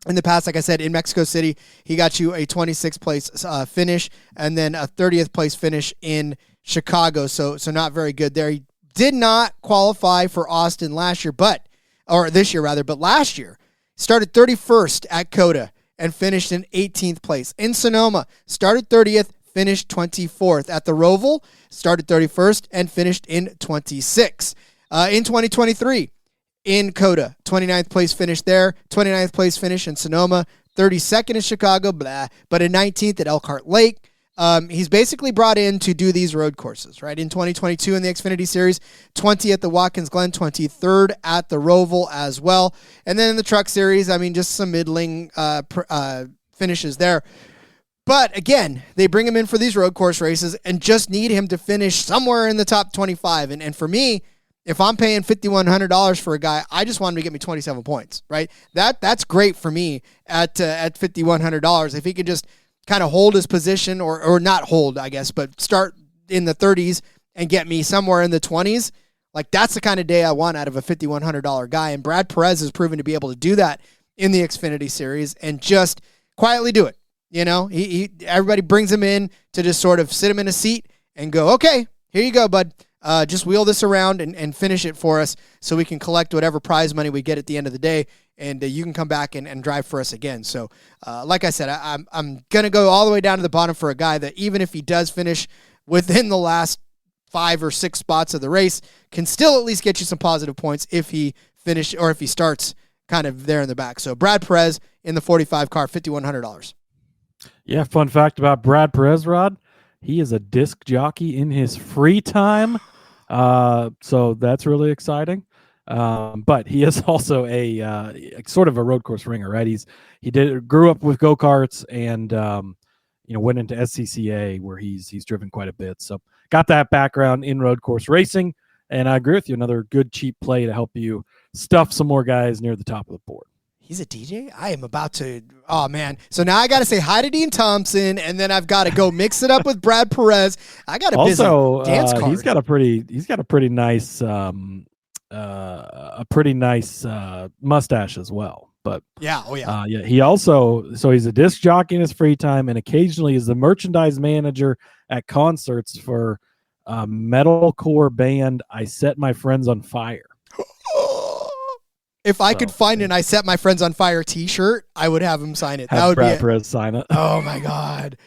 in the past, like I said, in Mexico City, he got you a 26th place finish and then a 30th place finish in Chicago. So not very good there. He did not qualify for Austin this year, but last year started 31st at Coda and finished in 18th place. In Sonoma, started 30th, finished 24th. At the Roval, started 31st and finished in 26th. In 2023, in Coda, 29th place finish there, 29th place finish in Sonoma, 32nd in Chicago, but in 19th at Elkhart Lake. He's basically brought in to do these road courses, right? In 2022 in the Xfinity Series, 20 at the Watkins Glen, 23rd at the Roval as well. And then in the Truck Series, I mean, just some middling finishes there. But again, they bring him in for these road course races and just need him to finish somewhere in the top 25. And for me, if I'm paying $5,100 for a guy, I just want him to get me 27 points, right? That's great for me at $5,100. If he could just kind of hold his position or not hold, I guess, but start in the 30s and get me somewhere in the 20s, like that's the kind of day I want out of a $5,100 guy. And Brad Perez has proven to be able to do that in the Xfinity Series and just quietly do it. You know, everybody brings him in to just sort of sit him in a seat and go, okay, here you go, bud. Just wheel this around and finish it for us so we can collect whatever prize money we get at the end of the day, and you can come back and drive for us again. So, like I said, I'm going to go all the way down to the bottom for a guy that even if he does finish within the last 5 or 6 spots of the race, can still at least get you some positive points if he starts kind of there in the back. So Brad Perez in the 45 car, $5,100. Yeah, fun fact about Brad Perez, Rod. He is a disc jockey in his free time. So that's really exciting. But he is also a sort of a road course ringer, right? He grew up with go-karts and went into SCCA where he's driven quite a bit. So got that background in road course racing. And I agree with you. Another good cheap play to help you stuff some more guys near the top of the board. He's a DJ? I am about to, oh man. So now I got to say hi to Dean Thompson, and then I've got to go mix it up with Brad Perez. I got a busy dance card. He's got a pretty nice, mustache as well. But yeah, he also, so he's a disc jockey in his free time, and occasionally is the merchandise manager at concerts for a metalcore band, I Set My Friends on Fire. If I could find an I Set My Friends on Fire t-shirt, I would have him sign it. That would Brad Perez sign it. Oh my God.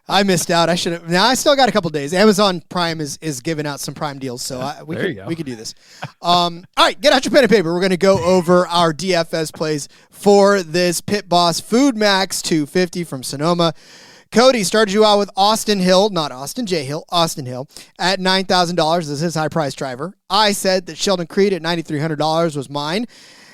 I missed out. I should have. Now I still got a couple days. Amazon Prime is giving out some Prime deals, so we could do this. All right, get out your pen and paper. We're going to go over our DFS plays for this Pit Boss Food Max 250 from Sonoma. Cody started you out with Austin Hill, not Austin J. Hill, Austin Hill, at $9,000 as his high-priced driver. I said that Sheldon Creed at $9,300 was mine.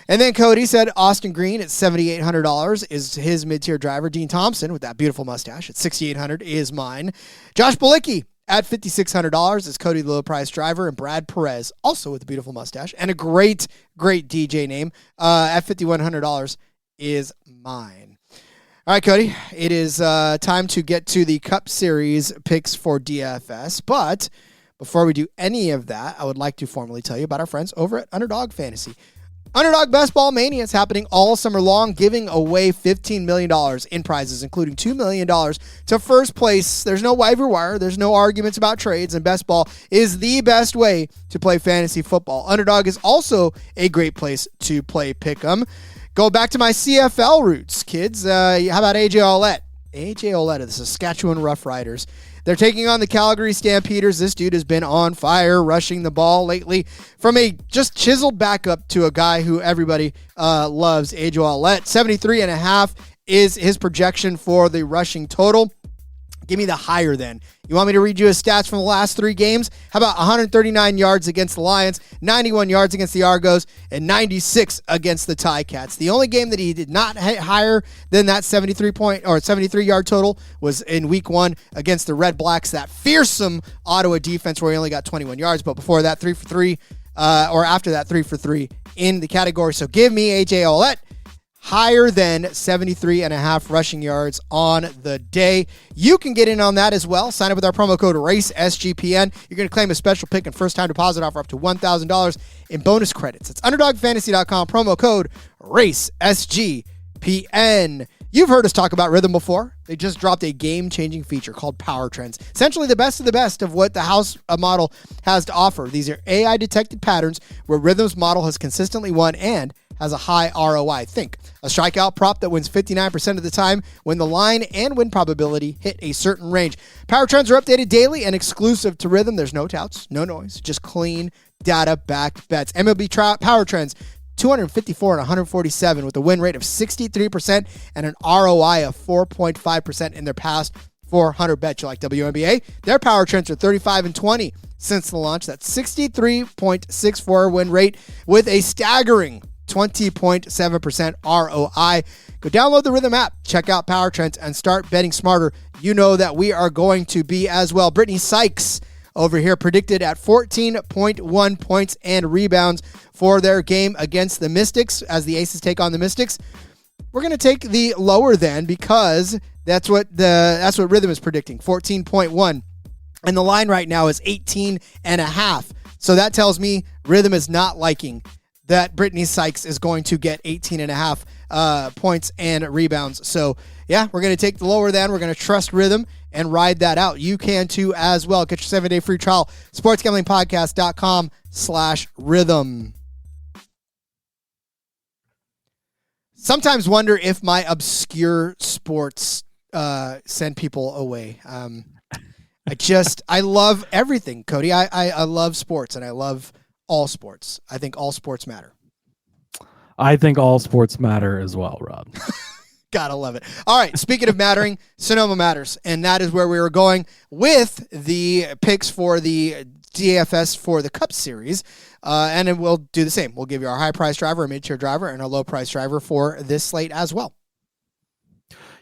And then Cody said Austin Green at $7,800 is his mid-tier driver. Dean Thompson with that beautiful mustache at $6,800 is mine. Josh Bilicki at $5,600 is Cody the low-priced driver. And Brad Perez, also with a beautiful mustache and a great, great DJ name, at $5,100 is mine. All right, Cody, it is time to get to the Cup Series picks for DFS. But before we do any of that, I would like to formally tell you about our friends over at Underdog Fantasy. Underdog Best Ball Mania is happening all summer long, giving away $15 million in prizes, including $2 million to first place. There's no waiver wire. There's no arguments about trades, and Best Ball is the best way to play fantasy football. Underdog is also a great place to play Pick'em. Go back to my CFL roots, kids. How about AJ Ouellette? AJ Ouellette of the Saskatchewan Roughriders. They're taking on the Calgary Stampeders. This dude has been on fire, rushing the ball lately. From a just chiseled backup to a guy who everybody loves, AJ Ouellette. 73.5 is his projection for the rushing total. Give me the higher than. You want me to read you his stats from the last 3 games? How about 139 yards against the Lions, 91 yards against the Argos, and 96 against the Ticats? The only game that he did not hit higher than that 73-yard total was in week 1 against the Red Blacks, that fearsome Ottawa defense where he only got 21 yards. But before that, 3 for 3, or after that, 3 for 3 in the category. So give me A.J. Ouellette higher than 73.5 rushing yards on the day. You can get in on that as well. Sign up with our promo code RACESGPN. You're going to claim a special pick and first-time deposit offer up to $1,000 in bonus credits. It's UnderdogFantasy.com, promo code RACESGPN. You've heard us talk about Rhythm before. They just dropped a game-changing feature called Power Trends. Essentially the best of the best of what the house model has to offer. These are AI-detected patterns where Rhythm's model has consistently won and has a high ROI. Think a strikeout prop that wins 59% of the time when the line and win probability hit a certain range. Power Trends are updated daily and exclusive to Rhythm. There's no touts, no noise, just clean data-backed bets. MLB Power Trends, 254 and 147 with a win rate of 63% and an ROI of 4.5% in their past 400 bets. You like WNBA? Their Power Trends are 35 and 20 since the launch. That's 63.64 win rate with a staggering 20.7% ROI. Go download the Rhythm app, check out Power Trends, and start betting smarter. You know that we are going to be as well. Brittany Sykes over here predicted at 14.1 points and rebounds for their game against the Mystics as the Aces take on the Mystics. We're going to take the lower than because that's what Rhythm is predicting, 14.1. And the line right now is 18.5. So that tells me Rhythm is not liking that Brittany Sykes is going to get 18.5 points and rebounds. So, yeah, we're going to take the lower than. We're going to trust Rhythm and ride that out. You can, too, as well. Get your 7-day free trial. sportsgamblingpodcast.com/rhythm. Sometimes wonder if my obscure sports send people away. I love everything, Cody. I love sports, and I love all sports. I think all sports matter. I think all sports matter as well, Rob. Gotta love it. All right, speaking of mattering, Sonoma matters, and that is where we were going with the picks for the DFS for the Cup Series, and then we'll do the same. We'll give you our high-price driver, a mid-tier driver, and a low-price driver for this slate as well.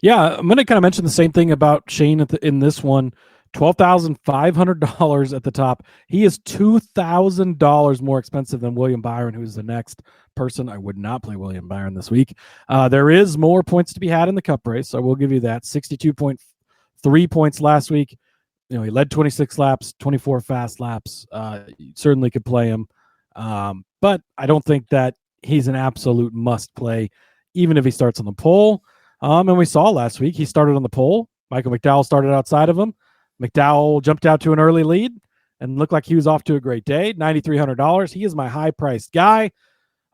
Yeah, I'm going to kind of mention the same thing about Shane in this one. $12,500 at the top. He is $2,000 more expensive than William Byron, who's the next person. I would not play Byron this week. There is more points to be had in the Cup race, so I will give you that. 62.3 points last week. He led 26 laps, 24 fast laps. You certainly could play him, but I don't think that he's an absolute must play, even if he starts on the pole. And we saw last week he started on the pole. Michael McDowell started outside of him. McDowell jumped out to an early lead and looked like he was off to a great day. $9,300. He is my high-priced guy.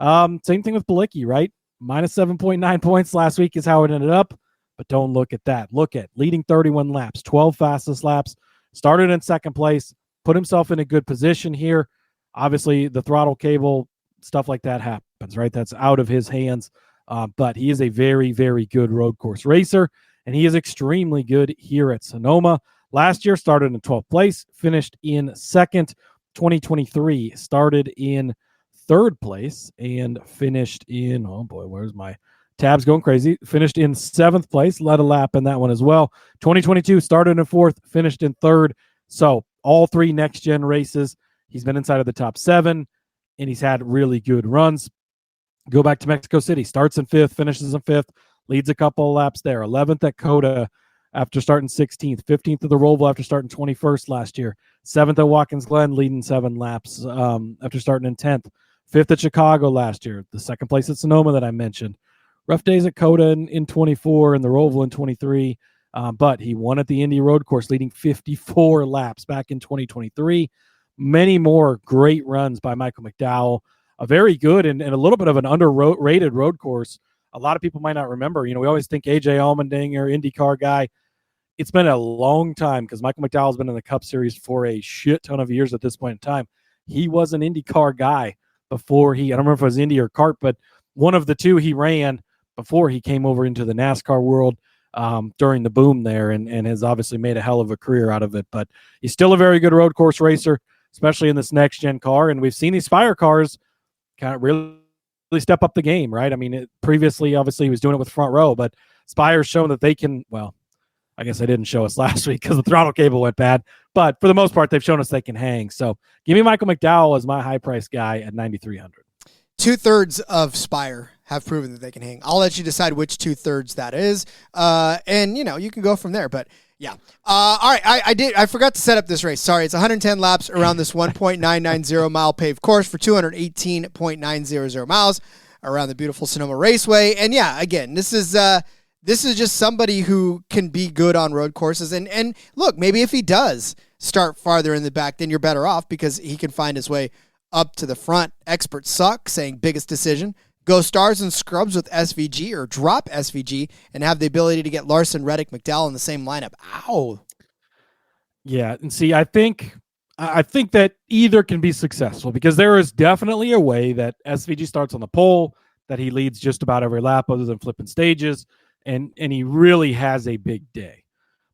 Same thing with Bilicki, right? Minus 7.9 points last week is how it ended up. But don't look at that. Look at leading 31 laps, 12 fastest laps, started in second place, put himself in a good position here. Obviously, the throttle cable, stuff like that happens, right? That's out of his hands. But he is a very, very good road course racer, and he is extremely good here at Sonoma. Last year started in 12th place, finished in second. 2023 started in third place and finished in, oh boy, where's my tabs going crazy? Finished in 7th place, led a lap in that one as well. 2022 started in 4th, finished in 3rd. So all 3 next-gen races, he's been inside of the top 7, and he's had really good runs. Go back to Mexico City, starts in 5th, finishes in 5th, leads a couple of laps there. 11th at Coda after starting 16th, 15th at the Roval after starting 21st last year, 7th at Watkins Glen, leading 7 laps after starting in 10th, 5th at Chicago last year, the 2nd place at Sonoma that I mentioned. Rough days at Coda in 24 and the Roval in 23, but he won at the Indy Road Course, leading 54 laps back in 2023. Many more great runs by Michael McDowell. A very good and a little bit of an underrated road course. A lot of people might not remember. We always think A.J. Allmendinger, IndyCar guy. It's been a long time because Michael McDowell's been in the Cup Series for a shit ton of years at this point in time. He was an IndyCar guy before I don't remember if it was Indy or kart, but one of the two he ran before he came over into the NASCAR world. during the boom there, and has obviously made a hell of a career out of it. But he's still a very good road course racer, especially in this next gen car. And we've seen these Spire cars kind of really step up the game, right? I mean, previously, obviously, he was doing it with Front Row, but Spire's shown that they can, well, I guess they didn't show us last week because the throttle cable went bad. But for the most part, they've shown us they can hang. So give me Michael McDowell as my high-price guy at 9,300. 2/3 of Spire have proven that they can hang. I'll let you decide which 2/3 that is. And, you can go from there. But, yeah. All right, I forgot to set up this race. Sorry, it's 110 laps around this 1.990-mile paved course for 218.900 miles around the beautiful Sonoma Raceway. And, yeah, again, this is just somebody who can be good on road courses. And look, maybe if he does start farther in the back, then you're better off because he can find his way up to the front. Experts suck, saying biggest decision. Go stars and scrubs with SVG or drop SVG and have the ability to get Larson, Reddick, McDowell in the same lineup. Ow. Yeah, and see, I think that either can be successful because there is definitely a way that SVG starts on the pole, that he leads just about every lap other than flipping stages, and he really has a big day.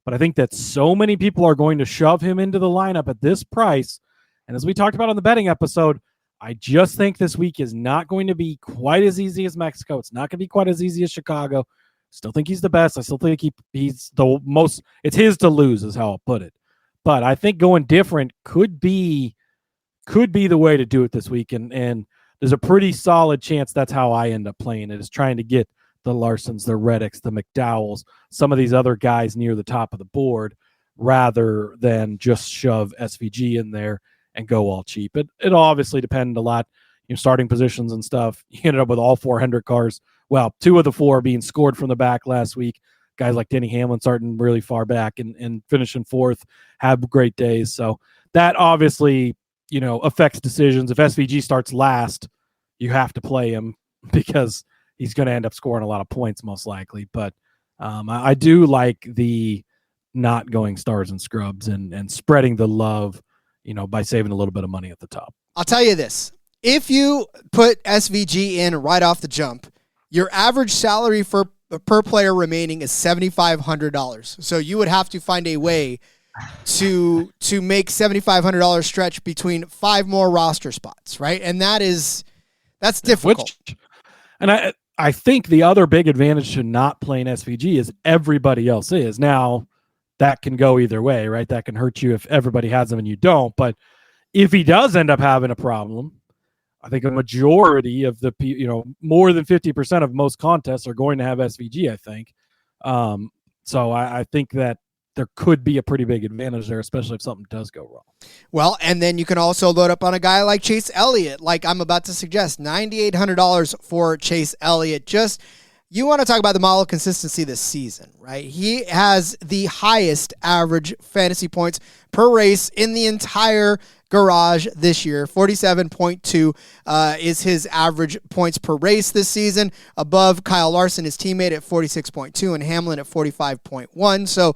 But I think that so many people are going to shove him into the lineup at this price. And as we talked about on the betting episode, I just think this week is not going to be quite as easy as Mexico. It's not going to be quite as easy as Chicago. Still think he's the best. I still think he's the most. It's his to lose is how I'll put it. But I think going different could be the way to do it this week. And there's a pretty solid chance that's how I end up playing it, is trying to get the Larsons, the Reddicks, the McDowells, some of these other guys near the top of the board rather than just shove SVG in there and go all cheap. It'll obviously depend a lot, starting positions and stuff. You ended up with all 400 cars. Well, 2 of the 4 being scored from the back last week. Guys like Denny Hamlin starting really far back and finishing 4th, have great days. So that obviously, affects decisions. If SVG starts last, you have to play him because he's going to end up scoring a lot of points most likely. But I do like the not going stars and scrubs and spreading the love, by saving a little bit of money at the top. I'll tell you this. If you put SVG in right off the jump, your average salary per player remaining is $7,500. So you would have to find a way to make $7,500 stretch between 5 more roster spots, right? And that's difficult. And I think the other big advantage to not playing SVG is everybody else is. Now, that can go either way, right? That can hurt you if everybody has him and you don't. But if he does end up having a problem, I think a majority of the, more than 50% of most contests are going to have SVG, I think. So I think that there could be a pretty big advantage there, especially if something does go wrong. Well, and then you can also load up on a guy like Chase Elliott, like I'm about to suggest, $9,800 for Chase Elliott. You want to talk about the model of consistency this season, right? He has the highest average fantasy points per race in the entire garage this year. 47.2 is his average points per race this season, above Kyle Larson, his teammate, at 46.2, and Hamlin at 45.1. So,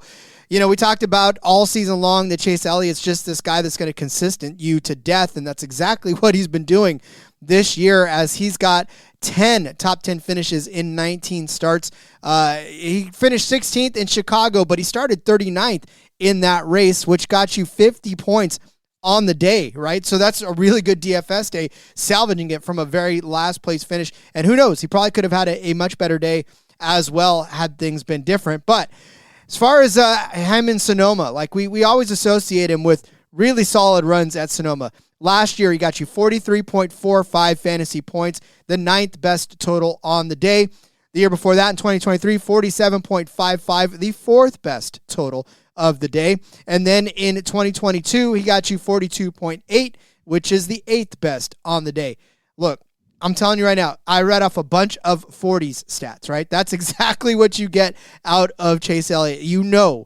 we talked about all season long that Chase Elliott's just this guy that's going to consistent you to death, and that's exactly what he's been doing this year, as he's got 10 top 10 finishes in 19 starts. He finished 16th in Chicago, but he started 39th in that race, which got you 50 points on the day, right? So that's a really good DFS day, salvaging it from a very last place finish. And who knows, he probably could have had a much better day as well had things been different. But as far as him in Sonoma, like we always associate him with really solid runs at Sonoma. Last year, he got you 43.45 fantasy points, the 9th best total on the day. The year before that, in 2023, 47.55, the 4th best total of the day. And then in 2022, he got you 42.8, which is the 8th best on the day. Look, I'm telling you right now, I read off a bunch of 40s stats, right? That's exactly what you get out of Chase Elliott. You know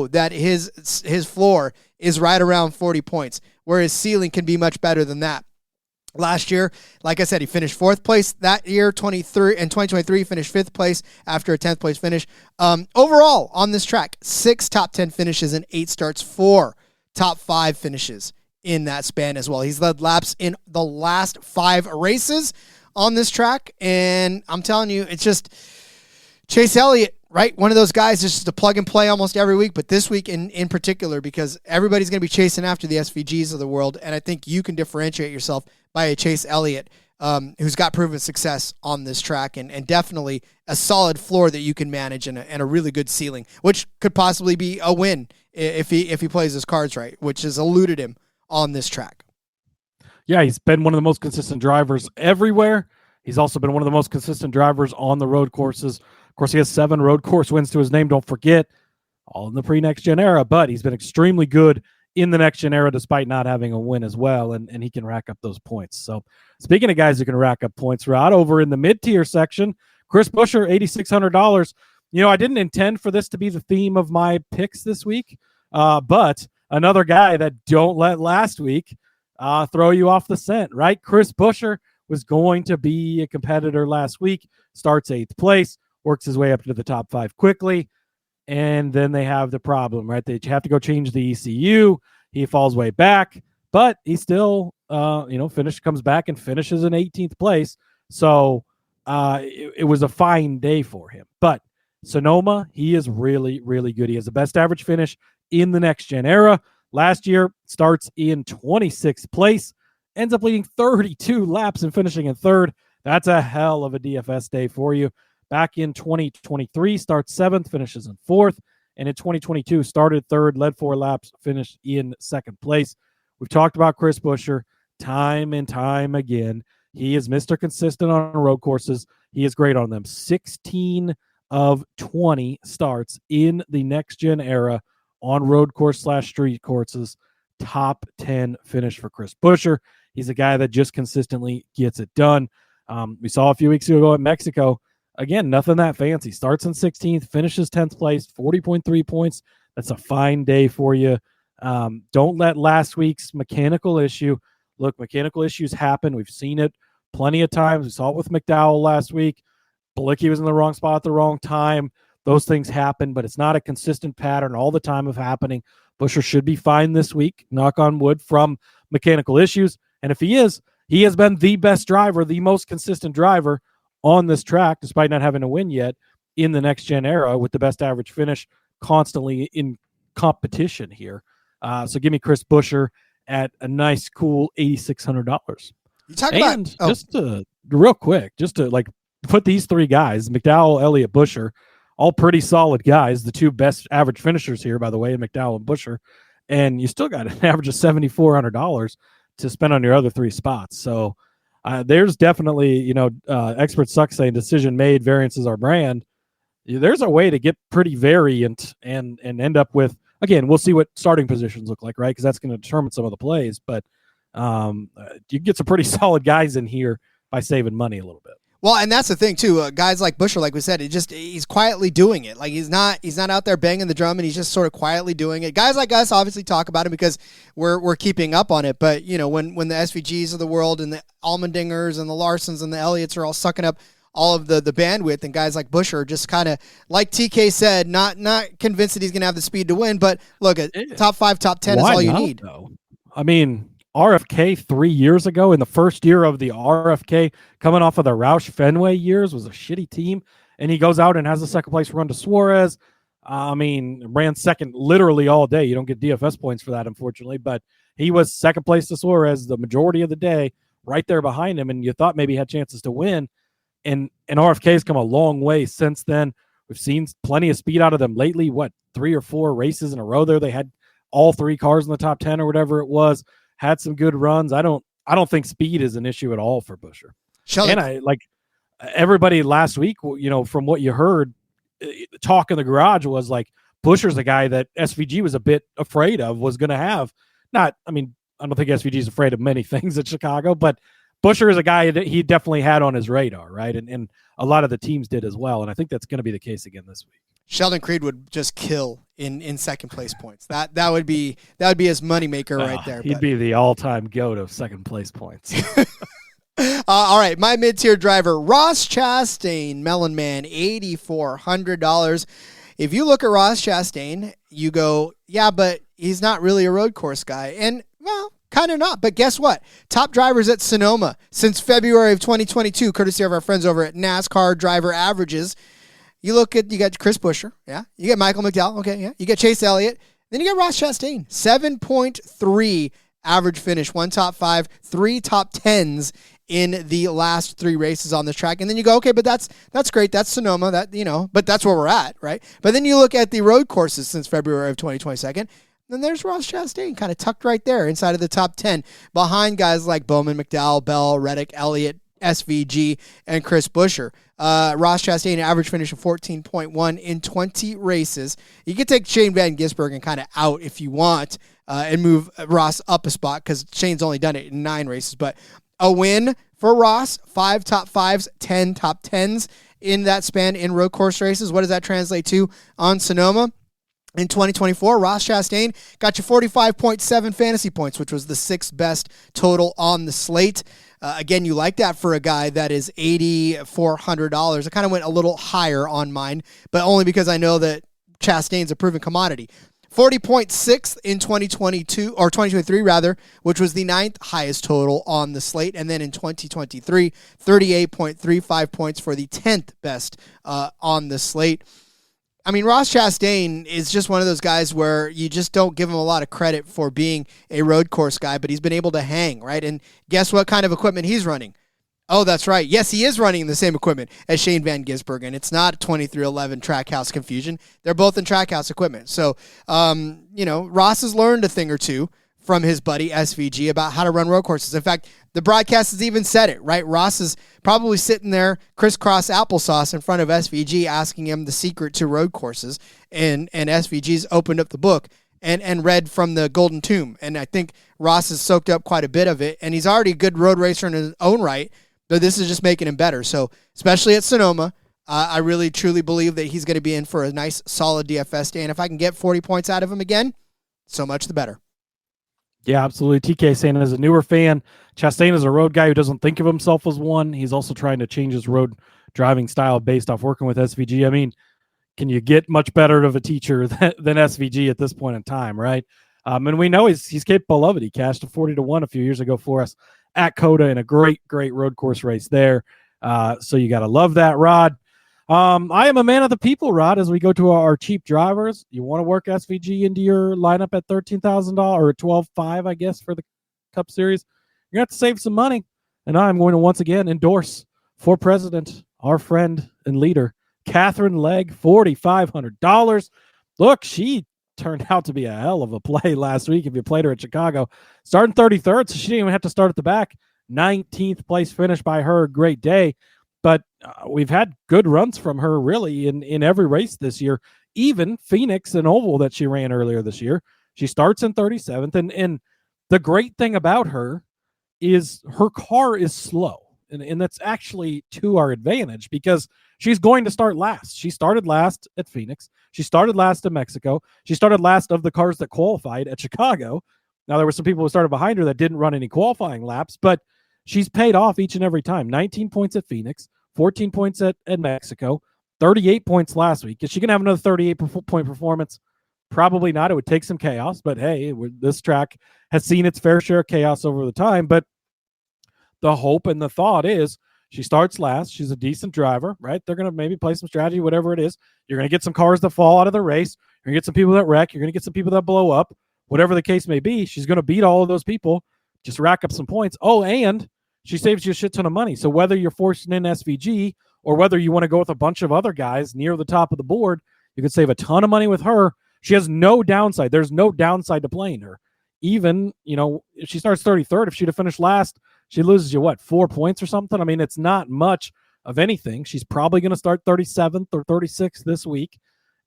that his floor is right around 40 points, where his ceiling can be much better than that. Last year, like I said, he finished 4th place. That year, 2023, he finished 5th place after a 10th place finish. Overall, on this track, 6 top 10 finishes in 8 starts, 4 top 5 finishes in that span as well. He's led laps in the last 5 races on this track, and I'm telling you, it's just Chase Elliott, right? One of those guys is just a plug and play almost every week, but this week in particular, because everybody's going to be chasing after the SVGs of the world, and I think you can differentiate yourself by a Chase Elliott who's got proven success on this track and definitely a solid floor that you can manage and a really good ceiling, which could possibly be a win if he plays his cards right, which has eluded him on this track. Yeah, he's been one of the most consistent drivers everywhere. He's also been one of the most consistent drivers on the road courses. Of course, he has 7 road course wins to his name. Don't forget, all in the pre-next gen era, but he's been extremely good in the next gen era despite not having a win as well, and he can rack up those points. So speaking of guys who can rack up points, Rod, over in the mid-tier section, Chris Buescher, $8,600. I didn't intend for this to be the theme of my picks this week, but another guy that don't let last week throw you off the scent, right? Chris Buescher was going to be a competitor last week, starts 8th place, works his way up to the top 5 quickly, and then they have the problem, right? They have to go change the ECU. He falls way back, but he still, comes back and finishes in 18th place. So it was a fine day for him. But Sonoma, he is really, really good. He has the best average finish in the next gen era. Last year, starts in 26th place, ends up leading 32 laps and finishing in 3rd. That's a hell of a DFS day for you. Back in 2023, starts 7th, finishes in 4th. And in 2022, started 3rd, led 4 laps, finished in 2nd place. We've talked about Chris Buescher time and time again. He is Mr. Consistent on road courses. He is great on them. 16 of 20 starts in the next-gen era on road course/street courses. Top 10 finish for Chris Buescher. He's a guy that just consistently gets it done. We saw a few weeks ago at Mexico. Again, nothing that fancy. Starts in 16th, finishes 10th place, 40.3 points. That's a fine day for you. Don't let last week's mechanical issue. Look, mechanical issues happen. We've seen it plenty of times. We saw it with McDowell last week. Bilicki was in the wrong spot at the wrong time. Those things happen, but it's not a consistent pattern all the time of happening. Buescher should be fine this week, knock on wood, from mechanical issues. And if he is, he has been the best driver, the most consistent driver on this track, despite not having a win yet in the next-gen era with the best average finish constantly in competition here. So give me Chris Buescher at a nice, cool $8,600. You talk and about just to real quick, just to like put these 3 guys, McDowell, Elliott, Buescher, all pretty solid guys. The 2 best average finishers here, by the way, McDowell and Buescher, and you still got an average of $7,400 to spend on your other 3 spots. So there's definitely, experts suck saying decision made, variance is our brand. There's a way to get pretty variant and end up with, again, we'll see what starting positions look like, right? Because that's going to determine some of the plays. But you get some pretty solid guys in here by saving money a little bit. Well, and that's the thing too. Guys like Buescher, like we said, he's quietly doing it. Like he's not out there banging the drum, and he's just sort of quietly doing it. Guys like us obviously talk about him because we're keeping up on it. But when the SVGs of the world and the Allmendingers and the Larsons and the Elliots are all sucking up all of the bandwidth, and guys like Buescher are just kind of, like TK said, not convinced that he's going to have the speed to win. But look, at top 5, top 10 is all you need. Though? I mean, RFK 3 years ago, in the first year of the RFK, coming off of the Roush Fenway years, was a shitty team, and he goes out and has a second place run to Suarez. Ran second literally all day. You don't get DFS points for that, unfortunately, but he was second place to Suarez the majority of the day, right there behind him, and you thought maybe he had chances to win. And RFK has come a long way since then. We've seen plenty of speed out of them lately. 3 or 4 races in a row there, they had all 3 cars in the top 10 or whatever it was. Had some good runs. I don't think speed is an issue at all for Buescher. And I like everybody last week, from what you heard, talk in the garage was like Buescher's a guy that SVG was a bit afraid of, was going to have. I don't think SVG is afraid of many things at Chicago, but Buescher is a guy that he definitely had on his radar, right? And a lot of the teams did as well. And I think that's going to be the case again this week. Sheldon Creed would just kill in second place points. That would be his moneymaker right there. He'd be the all-time goat of second place points. All right, my mid-tier driver, Ross Chastain, Melon Man, $8,400. If you look at Ross Chastain, you go, yeah, but he's not really a road course guy. And, well, kind of not. But guess what? Top drivers at Sonoma since February of 2022, courtesy of our friends over at NASCAR Driver Averages. You got Chris Buescher. Yeah. You get Michael McDowell. Okay. Yeah. You get Chase Elliott. Then you get Ross Chastain. 7.3 average finish. 1 top 5, 3 top 10s in the last 3 races on this track. And then you go, okay, but that's great. That's Sonoma. But that's where we're at, right? But then you look at the road courses since February of 2022. Then there's Ross Chastain kind of tucked right there inside of the top 10 behind guys like Bowman, McDowell, Bell, Reddick, Elliott, SVG, and Chris Buescher. Ross Chastain, average finish of 14.1 in 20 races. You can take Shane van Gisbergen kind of out if you want and move Ross up a spot because Shane's only done it in 9 races. But a win for Ross, 5 top 5s, 10 top 10s in that span in road course races. What does that translate to on Sonoma? In 2024, Ross Chastain got you 45.7 fantasy points, which was the 6th best total on the slate. Again, you like that for a guy that is $8,400. I kind of went a little higher on mine, but only because I know that Chastain's a proven commodity. 40.6 in 2023 rather, which was the 9th highest total on the slate. And then in 2023, 38.35 points for the 10th best on the slate. I mean, Ross Chastain is just one of those guys where you just don't give him a lot of credit for being a road course guy, but he's been able to hang, right? And guess what kind of equipment he's running? Oh, that's right. Yes, he is running the same equipment as Shane van Gisbergen. It's not 2311 Trackhouse Confusion. They're both in Trackhouse equipment. So, Ross has learned a thing or two from his buddy SVG about how to run road courses. In fact, the broadcast has even said it, right? Ross is probably sitting there crisscross applesauce in front of SVG asking him the secret to road courses, and SVG's opened up the book and read from the Golden Tomb. And I think Ross has soaked up quite a bit of it, and he's already a good road racer in his own right, but this is just making him better. So especially at Sonoma, I really, truly believe that he's going to be in for a nice, solid DFS day. And if I can get 40 points out of him again, so much the better. Yeah, absolutely. TK saying as a newer fan, Chastain is a road guy who doesn't think of himself as one. He's also trying to change his road driving style based off working with SVG. I mean, can you get much better of a teacher than SVG at this point in time, right? And we know he's capable of it. He cashed a 40-1 a few years ago for us at Coda in a great road course race there. So you got to love that, Rod. I am a man of the people, Rod, as we go to our cheap drivers. You want to work SVG into your lineup at $13,000 or $12,500, I guess, for the Cup Series. You're going to have to save some money. And I'm going to once again endorse for president, our friend and leader, Kathrine Legge, $4,500. Look, she turned out to be a hell of a play last week if you played her at Chicago. Starting 33rd, so she didn't even have to start at the back. 19th place finish by her. Great day. But we've had good runs from her really in every race this year, even Phoenix and Oval that she ran earlier this year. She starts in 37th. And the great thing about her is her car is slow. And that's actually to our advantage because she's going to start last. She started last at Phoenix. She started last in Mexico. She started last of the cars that qualified at Chicago. Now, there were some people who started behind her that didn't run any qualifying laps, but she's paid off each and every time. 19 points at Phoenix, 14 points at Mexico, 38 points last week. Is she going to have another 38-point performance? Probably not. It would take some chaos, but hey, this track has seen its fair share of chaos over the time. But the hope and the thought is she starts last. She's a decent driver, right? They're going to maybe play some strategy, whatever it is. You're going to get some cars that fall out of the race. You're going to get some people that wreck. You're going to get some people that blow up. Whatever the case may be, she's going to beat all of those people. Just rack up some points. Oh, and she saves you a shit ton of money. So whether you're forcing in SVG or whether you want to go with a bunch of other guys near the top of the board, you can save a ton of money with her. She has no downside. There's no downside to playing her. Even, if she starts 33rd, if she'd have finished last, she loses you, 4 points or something? I mean, it's not much of anything. She's probably going to start 37th or 36th this week.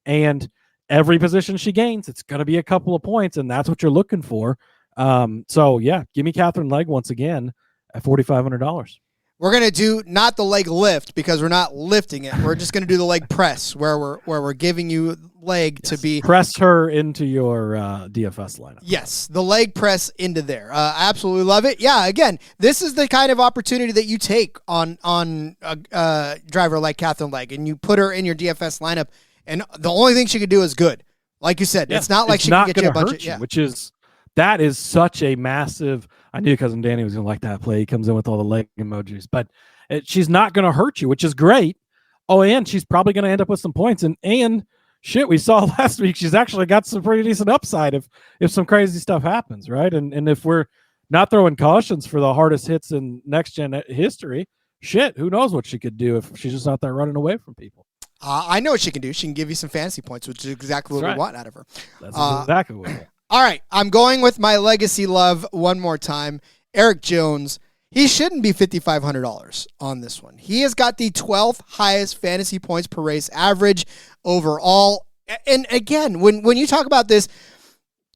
And every position she gains, it's going to be a couple of points, and that's what you're looking for. So, yeah, give me Kathrine Legge once again at $4,500. We're going to do not the leg lift because we're not lifting it. We're just going to do the leg press where we're giving you leg to be. Press her into your DFS lineup. Yes, the leg press into there. I absolutely love it. Yeah, again, this is the kind of opportunity that you take on a driver like Kathrine Legge, and you put her in your DFS lineup, and the only thing she could do is good. Like you said, it's not like she can get you a bunch of you, which is that is such a massive. I knew Cousin Danny was going to like that play. He comes in with all the leg emojis, but she's not going to hurt you, which is great. Oh, and she's probably going to end up with some points. And shit, we saw last week, she's actually got some pretty decent upside if some crazy stuff happens, right? And if we're not throwing cautions for the hardest hits in next gen history, shit, who knows what she could do if she's just out there running away from people. I know what she can do. She can give you some fantasy points, which is exactly what we want out of her. That's exactly what we want. All right, I'm going with my legacy love one more time. Erik Jones. He shouldn't be $5,500 on this one. He has got the 12th highest fantasy points per race average overall. And again, when you talk about this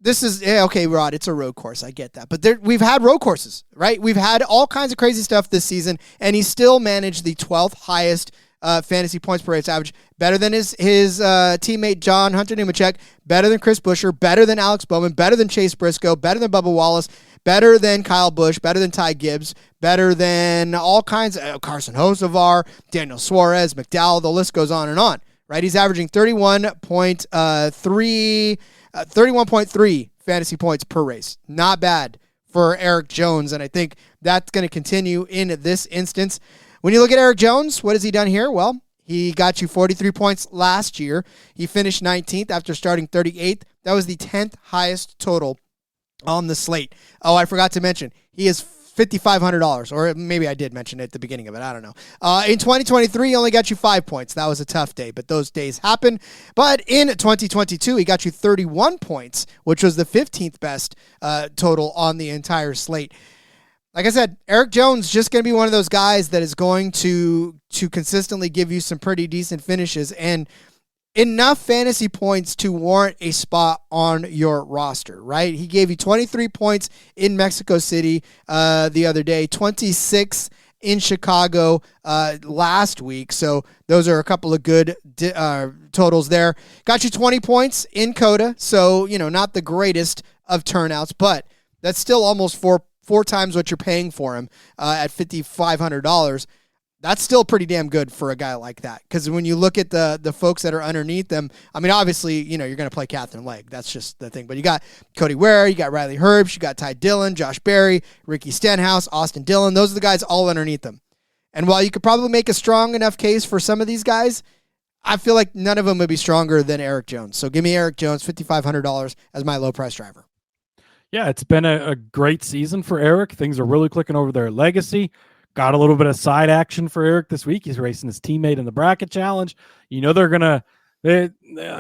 is, okay, Rod, it's a road course. I get that. But we've had road courses, right? We've had all kinds of crazy stuff this season, and he still managed the 12th highest fantasy points per race average, better than his teammate John Hunter Nemechek, better than Chris Buescher, better than Alex Bowman, better than Chase Briscoe, better than Bubba Wallace, better than Kyle Busch, better than Ty Gibbs, better than all kinds of Carson Hocevar, Daniel Suarez, McDowell, the list goes on and on, right? He's averaging 31.3 fantasy points per race. Not bad for Erik Jones, and I think that's going to continue in this instance. When you look at Erik Jones, what has he done here? Well, he got you 43 points last year. He finished 19th after starting 38th. That was the 10th highest total on the slate. Oh, I forgot to mention, he is $5,500, or maybe I did mention it at the beginning of it. I don't know. In 2023, he only got you 5 points. That was a tough day, but those days happen. But in 2022, he got you 31 points, which was the 15th best total on the entire slate. Like I said, Erik Jones just going to be one of those guys that is going to consistently give you some pretty decent finishes and enough fantasy points to warrant a spot on your roster, right? He gave you 23 points in Mexico City the other day, 26 in Chicago last week. So those are a couple of good totals there. Got you 20 points in Coda. So, not the greatest of turnouts, but that's still almost four times what you're paying for him at $5,500. That's still pretty damn good for a guy like that. Because when you look at the folks that are underneath them, I mean, obviously, you're going to play Kathrine Legge. That's just the thing. But you got Cody Ware, you got Riley Herbst, you got Ty Dillon, Josh Berry, Ricky Stenhouse, Austin Dillon. Those are the guys all underneath them. And while you could probably make a strong enough case for some of these guys, I feel like none of them would be stronger than Erik Jones. So give me Erik Jones, $5,500 as my low price driver. Yeah, it's been a great season for Erik. Things are really clicking over their legacy. Got a little bit of side action for Erik this week. He's racing his teammate in the bracket challenge. They're going to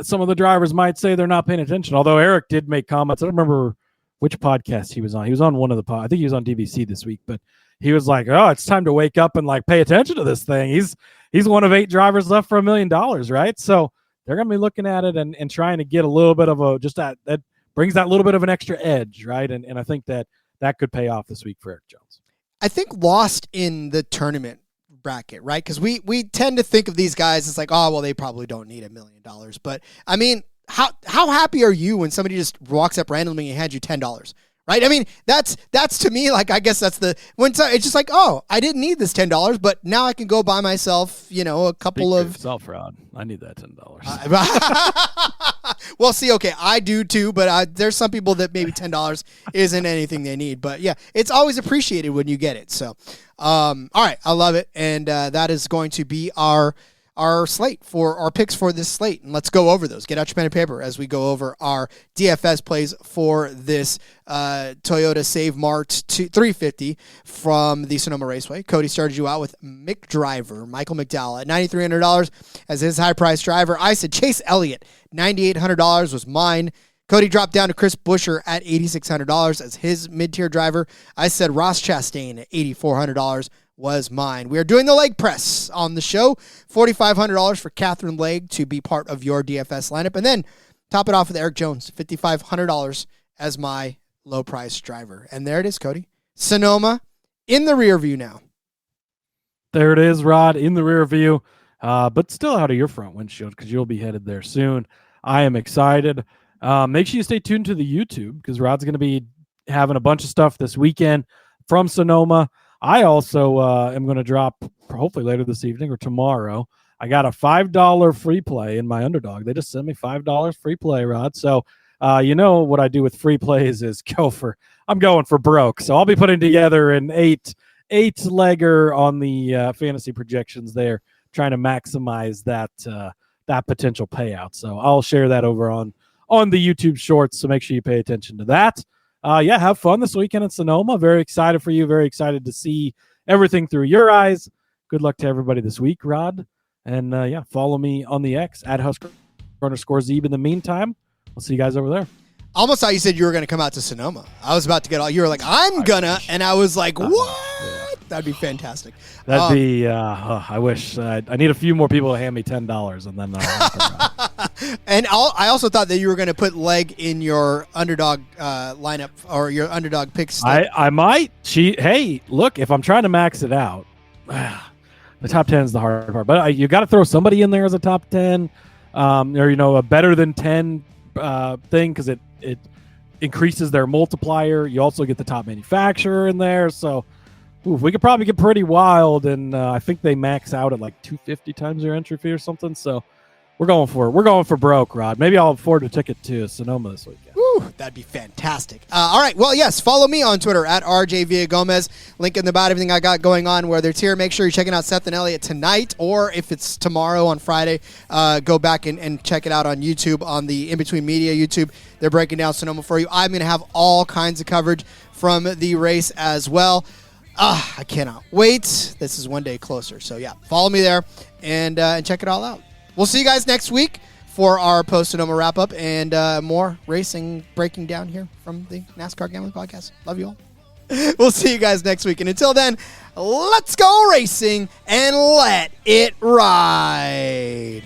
some of the drivers might say they're not paying attention, although Erik did make comments. I don't remember which podcast he was on. He was on one of the I think he was on DVC this week, but he was like, oh, it's time to wake up and pay attention to this thing. He's one of 8 drivers left for $1 million, right? So they're going to be looking at it and trying to get a little bit of that brings that little bit of an extra edge, right? And I think that could pay off this week for Erik Jones. I think lost in the tournament bracket, right? Because we tend to think of these guys as they probably don't need $1 million. But I mean, how happy are you when somebody just walks up randomly and hands you $10? Right? I mean, that's to me, I guess that's it's just I didn't need this $10, but now I can go buy myself, a couple of yourself, Rod. I need that $10. Well, see, okay, I do too, but there's some people that maybe $10 isn't anything they need. But yeah, it's always appreciated when you get it. So, all right, I love it, and that is going to be our slate for our picks for this slate. And let's go over those. Get out your pen and paper as we go over our DFS plays for this Toyota Save Mart 350 from the Sonoma Raceway. Cody started you out with McDriver, Michael McDowell at $9,300 as his high price driver. I said Chase Elliott, $9,800 was mine. Cody dropped down to Chris Buescher at $8,600 as his mid-tier driver. I said Ross Chastain at $8,400 was mine. We are doing the leg press on the show. $4,500 for Kathrine Legge to be part of your DFS lineup. And then top it off with Erik Jones, $5,500 as my low price driver. And there it is, Cody. Sonoma in the rear view now. There it is, Rod, in the rear view, but still out of your front windshield because you'll be headed there soon. I am excited. Make sure you stay tuned to the YouTube because Rod's going to be having a bunch of stuff this weekend from Sonoma. I also am going to drop, hopefully later this evening or tomorrow, I got a $5 free play in my underdog. They just sent me $5 free play, Rod. So what I do with free plays is I'm going for broke. So I'll be putting together an eight legger on the fantasy projections there trying to maximize that potential payout. So I'll share that over on the YouTube Shorts. So make sure you pay attention to that. Have fun this weekend in Sonoma. Very excited for you. Very excited to see everything through your eyes. Good luck to everybody this week, Rod. And follow me on the X at Husker_Zeeb. In the meantime, we'll see you guys over there. I almost thought you said you were going to come out to Sonoma. I was about to get all. You were like, I'm gonna, and I was like, what? Yeah. That'd be fantastic. That'd be. I wish. I need a few more people to hand me $10, and then. And I also thought that you were going to put Legge in your underdog lineup or your underdog picks. I might. Hey, look, if I'm trying to max it out, the top 10 is the hard part. But you got to throw somebody in there as a top 10, or a better than 10 thing, because it increases their multiplier. You also get the top manufacturer in there, so we could probably get pretty wild. And I think they max out at like 250 times your entry fee or something. So we're going for broke, Rod. Maybe I'll afford a ticket to Sonoma this weekend. Woo, that'd be fantastic. All right, well, yes, follow me on Twitter at RJ Villagomez. Link in about everything I got going on, whether it's here. Make sure you're checking out Seth and Elliott tonight, or if it's tomorrow on Friday, go back and check it out on YouTube, on the In Between Media YouTube. They're breaking down Sonoma for you. I'm going to have all kinds of coverage from the race as well. I cannot wait. This is one day closer. So, yeah, follow me there and check it all out. We'll see you guys next week for our post-Sonoma wrap-up and more racing breaking down here from the NASCAR Gambling Podcast. Love you all. We'll see you guys next week. And until then, let's go racing and let it ride.